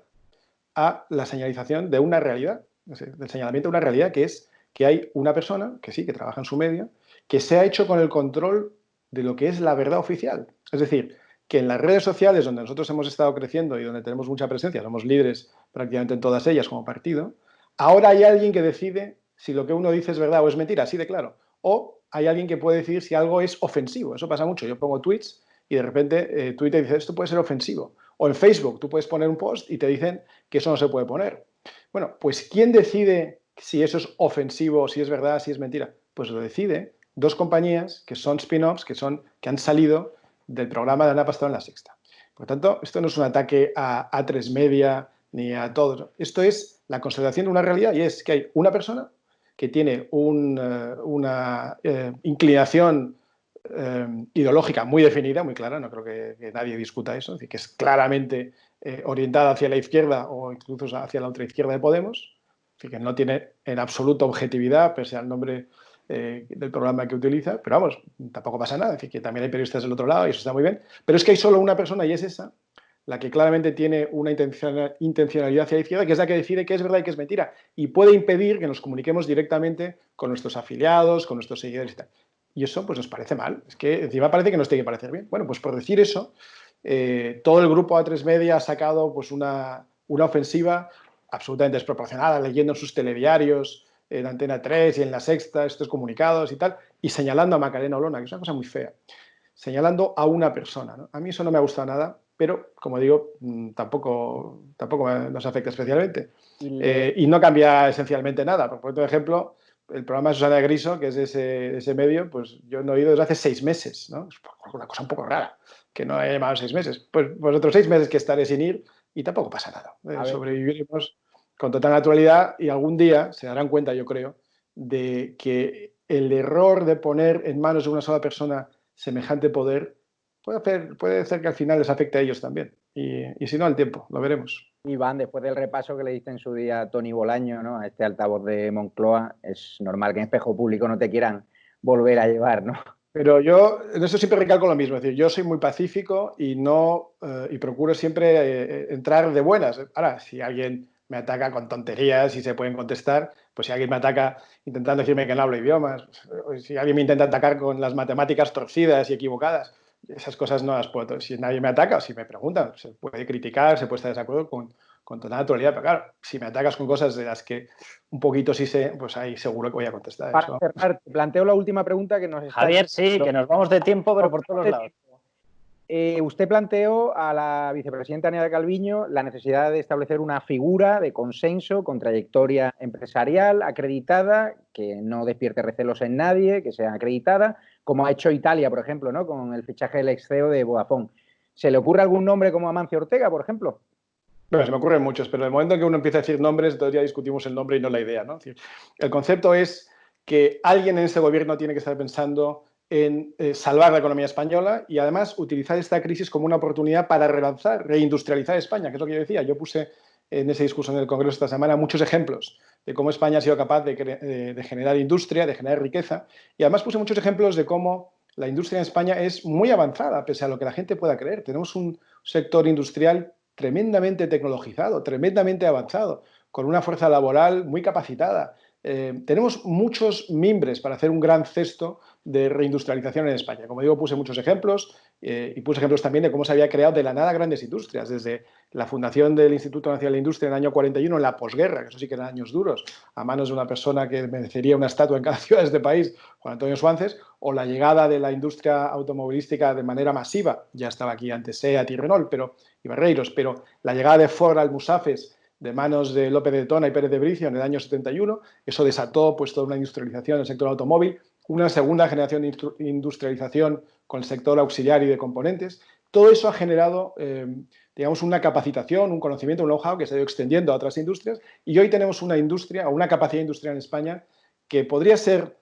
a la señalización de una realidad, del señalamiento de una realidad que es que hay una persona, que sí, que trabaja en su medio, que se ha hecho con el control de lo que es la verdad oficial. Es decir, que en las redes sociales donde nosotros hemos estado creciendo y donde tenemos mucha presencia, somos líderes prácticamente en todas ellas como partido, ahora hay alguien que decide si lo que uno dice es verdad o es mentira, así de claro. O hay alguien que puede decidir si algo es ofensivo. Eso pasa mucho. Yo pongo tweets y de repente Twitter dice esto puede ser ofensivo. O en Facebook tú puedes poner un post y te dicen que eso no se puede poner. Bueno, pues ¿quién decide si eso es ofensivo, si es verdad, si es mentira? Pues lo decide 2 compañías que son spin-offs, que han salido del programa de Ana Pastor en La Sexta. Por lo tanto, esto no es un ataque a A3 Media ni a todos. Esto es la constatación de una realidad y es que hay una persona que tiene una inclinación ideológica muy definida, muy clara, no creo que nadie discuta eso, es decir, que es claramente orientada hacia la izquierda o incluso hacia la ultraizquierda de Podemos, es decir, que no tiene en absoluto objetividad, pese al nombre del programa que utiliza, pero vamos, tampoco pasa nada, es decir, que también hay periodistas del otro lado y eso está muy bien, pero es que hay solo una persona y es esa, la que claramente tiene una intencionalidad hacia la izquierda, que es la que decide qué es verdad y qué es mentira, y puede impedir que nos comuniquemos directamente con nuestros afiliados, con nuestros seguidores y tal. Y eso pues nos parece mal, es que encima parece que nos tiene que parecer bien. Bueno, pues por decir eso, todo el grupo A3 Media ha sacado pues una ofensiva absolutamente desproporcionada, leyendo en sus telediarios, en Antena 3 y en La Sexta, estos comunicados y tal, y señalando a Macarena Olona, que es una cosa muy fea, señalando a una persona, ¿no? A mí eso no me ha gustado nada, pero, como digo, tampoco nos afecta especialmente. Y no cambia esencialmente nada. Por ejemplo, el programa de Susana Griso, que es ese medio, pues yo no he ido desde hace 6 meses, ¿no? Es una cosa un poco rara, que no he llamado 6 meses. Pues otros 6 meses que estaré sin ir y tampoco pasa nada. Sobreviviremos con total naturalidad y algún día se darán cuenta, yo creo, de que el error de poner en manos de una sola persona semejante poder puede hacer que al final les afecte a ellos también. Y si no, al tiempo, lo veremos. Iván, después del repaso que le diste en su día a Tony Bolaño, ¿no?, a este altavoz de Moncloa, es normal que en espejo público no te quieran volver a llevar, ¿no? Pero yo en eso siempre recalco lo mismo, es decir, yo soy muy pacífico y procuro siempre entrar de buenas. Ahora, si alguien me ataca con tonterías y se pueden contestar, pues si alguien me ataca intentando decirme que no hablo idiomas, si alguien me intenta atacar con las matemáticas torcidas y equivocadas, esas cosas no las puedo. Si nadie me ataca o si me preguntan, se puede criticar, se puede estar de desacuerdo con toda naturalidad, pero claro, si me atacas con cosas de las que un poquito sí sé, pues ahí seguro que voy a contestar. Para eso. cerrar, te planteo la última pregunta que nos está... Javier, sí, que nos vamos de tiempo, pero por todos lados. Usted planteó a la vicepresidenta Nadia Calviño la necesidad de establecer una figura de consenso con trayectoria empresarial acreditada, que no despierte recelos en nadie, que sea acreditada, como ha hecho Italia, por ejemplo, ¿no?, con el fichaje del ex CEO de Vodafone. ¿Se le ocurre algún nombre como Amancio Ortega, por ejemplo? Bueno, se me ocurren muchos, pero en el momento en que uno empieza a decir nombres, entonces ya discutimos el nombre y no la idea, ¿no? Es decir, el concepto es que alguien en ese gobierno tiene que estar pensando en salvar la economía española y además utilizar esta crisis como una oportunidad para relanzar, reindustrializar España, que es lo que yo decía. Yo puse en ese discurso en el Congreso esta semana muchos ejemplos de cómo España ha sido capaz de generar industria, de generar riqueza, y además puse muchos ejemplos de cómo la industria en España es muy avanzada, pese a lo que la gente pueda creer. Tenemos un sector industrial tremendamente tecnologizado, tremendamente avanzado, con una fuerza laboral muy capacitada. Tenemos muchos mimbres para hacer un gran cesto de reindustrialización en España. Como digo, puse muchos ejemplos y puse ejemplos también de cómo se había creado de la nada grandes industrias, desde la fundación del Instituto Nacional de Industria en el año 41, en la posguerra, que eso sí que eran años duros, a manos de una persona que merecería una estatua en cada ciudad de este país, Juan Antonio Suances, o la llegada de la industria automovilística de manera masiva, ya estaba aquí antes SEAT y Renault y Barreiros, pero la llegada de Ford al Musafes de manos de López de Tona y Pérez de Bricio en el año 71, eso desató pues toda una industrialización del sector automóvil, una segunda generación de industrialización con el sector auxiliar y de componentes. Todo eso ha generado, digamos, una capacitación, un conocimiento, un know-how que se ha ido extendiendo a otras industrias, y hoy tenemos una industria o una capacidad industrial en España que podría ser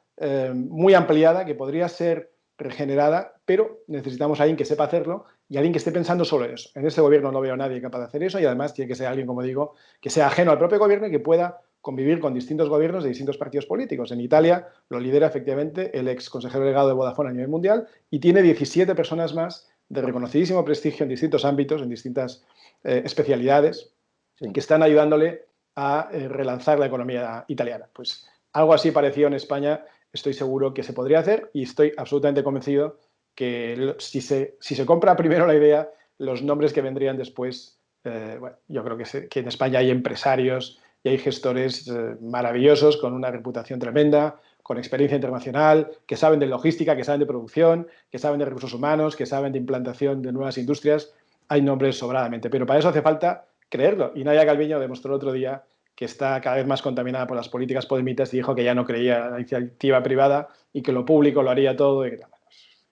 muy ampliada, que podría ser regenerada, pero necesitamos a alguien que sepa hacerlo y alguien que esté pensando solo en eso. En este gobierno no veo a nadie capaz de hacer eso, y además tiene que ser alguien, como digo, que sea ajeno al propio gobierno y que pueda convivir con distintos gobiernos de distintos partidos políticos. En Italia lo lidera efectivamente el ex consejero delegado de Vodafone a nivel mundial y tiene 17 personas más de reconocidísimo prestigio en distintos ámbitos, en distintas especialidades, que están ayudándole a relanzar la economía italiana. Pues algo así parecido en España estoy seguro que se podría hacer, y estoy absolutamente convencido que si se compra primero la idea, los nombres que vendrían después, bueno, yo creo que en España hay empresarios y hay gestores maravillosos, con una reputación tremenda, con experiencia internacional, que saben de logística, que saben de producción, que saben de recursos humanos, que saben de implantación de nuevas industrias. Hay nombres sobradamente, pero para eso hace falta creerlo. Y Nadia Calviño demostró el otro día que está cada vez más contaminada por las políticas podemitas y dijo que ya no creía en la iniciativa privada y que lo público lo haría todo. Y que,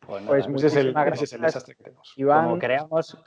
pues ese es el desastre que tenemos. Iván,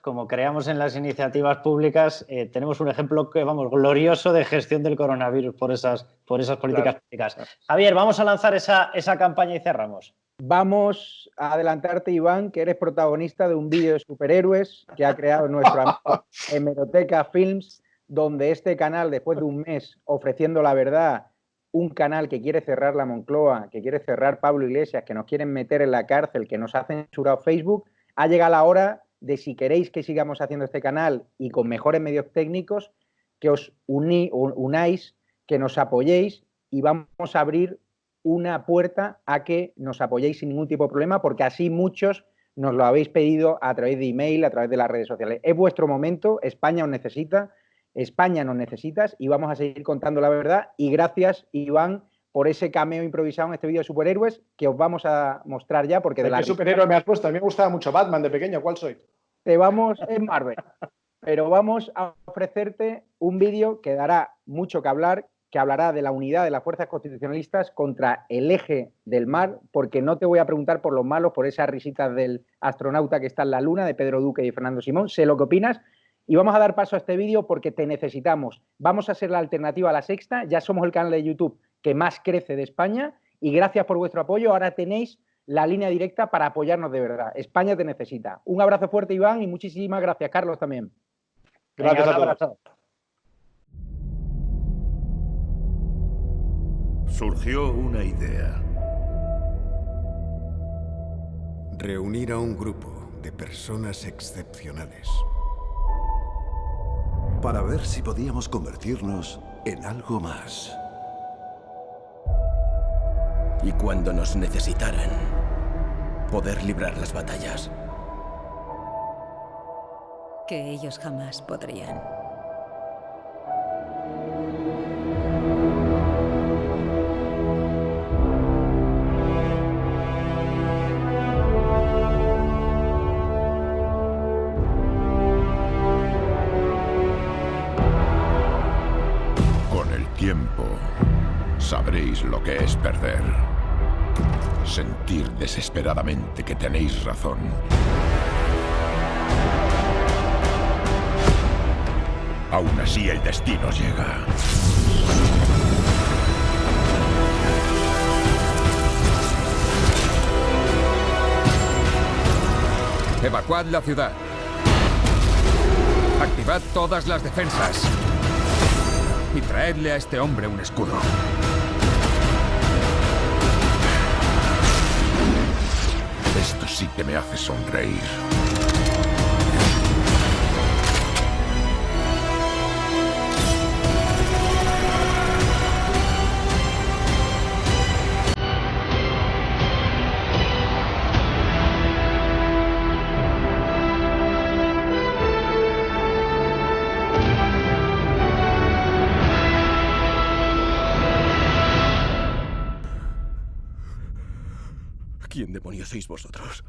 como creamos en las iniciativas públicas, tenemos un ejemplo glorioso de gestión del coronavirus por esas políticas públicas. Javier, vamos a lanzar esa campaña y cerramos. Vamos a adelantarte, Iván, que eres protagonista de un vídeo de superhéroes que ha creado nuestro amigo Hemeroteca Films, donde este canal, después de un mes ofreciendo la verdad, un canal que quiere cerrar la Moncloa, que quiere cerrar Pablo Iglesias, que nos quieren meter en la cárcel, que nos ha censurado Facebook, ha llegado la hora de, si queréis que sigamos haciendo este canal y con mejores medios técnicos, que os unáis, que nos apoyéis, y vamos a abrir una puerta a que nos apoyéis sin ningún tipo de problema, porque así muchos nos lo habéis pedido a través de email, a través de las redes sociales. Es vuestro momento, España os necesita. España nos necesitas, y vamos a seguir contando la verdad. Y gracias, Iván, por ese cameo improvisado en este vídeo de superhéroes que os vamos a mostrar ya, porque de la... ¿Qué superhéroe me has puesto? A mí me gustaba mucho Batman de pequeño. ¿Cuál soy? Te vamos en Marvel, pero vamos a ofrecerte un vídeo que dará mucho que hablar, que hablará de la unidad de las fuerzas constitucionalistas contra el eje del mar, porque no te voy a preguntar por los malos, por esas risitas del astronauta que está en la luna, de Pedro Duque y Fernando Simón, sé lo que opinas. Y vamos a dar paso a este vídeo porque te necesitamos. Vamos a ser la alternativa a La Sexta. Ya somos el canal de YouTube que más crece de España, y gracias por vuestro apoyo. Ahora tenéis la línea directa para apoyarnos de verdad. España te necesita. Un abrazo fuerte, Iván, y muchísimas gracias, Carlos, también. Gracias a todos. Surgió una idea. Reunir a un grupo de personas excepcionales para ver si podíamos convertirnos en algo más. Y cuando nos necesitaran, poder librar las batallas. Que ellos jamás podrían. Sabréis lo que es perder. Sentir desesperadamente que tenéis razón. Aún así, el destino llega. Evacuad la ciudad. Activad todas las defensas. y traedle a este hombre un escudo. Esto sí que me hace sonreír. ¿Quién demonios sois vosotros?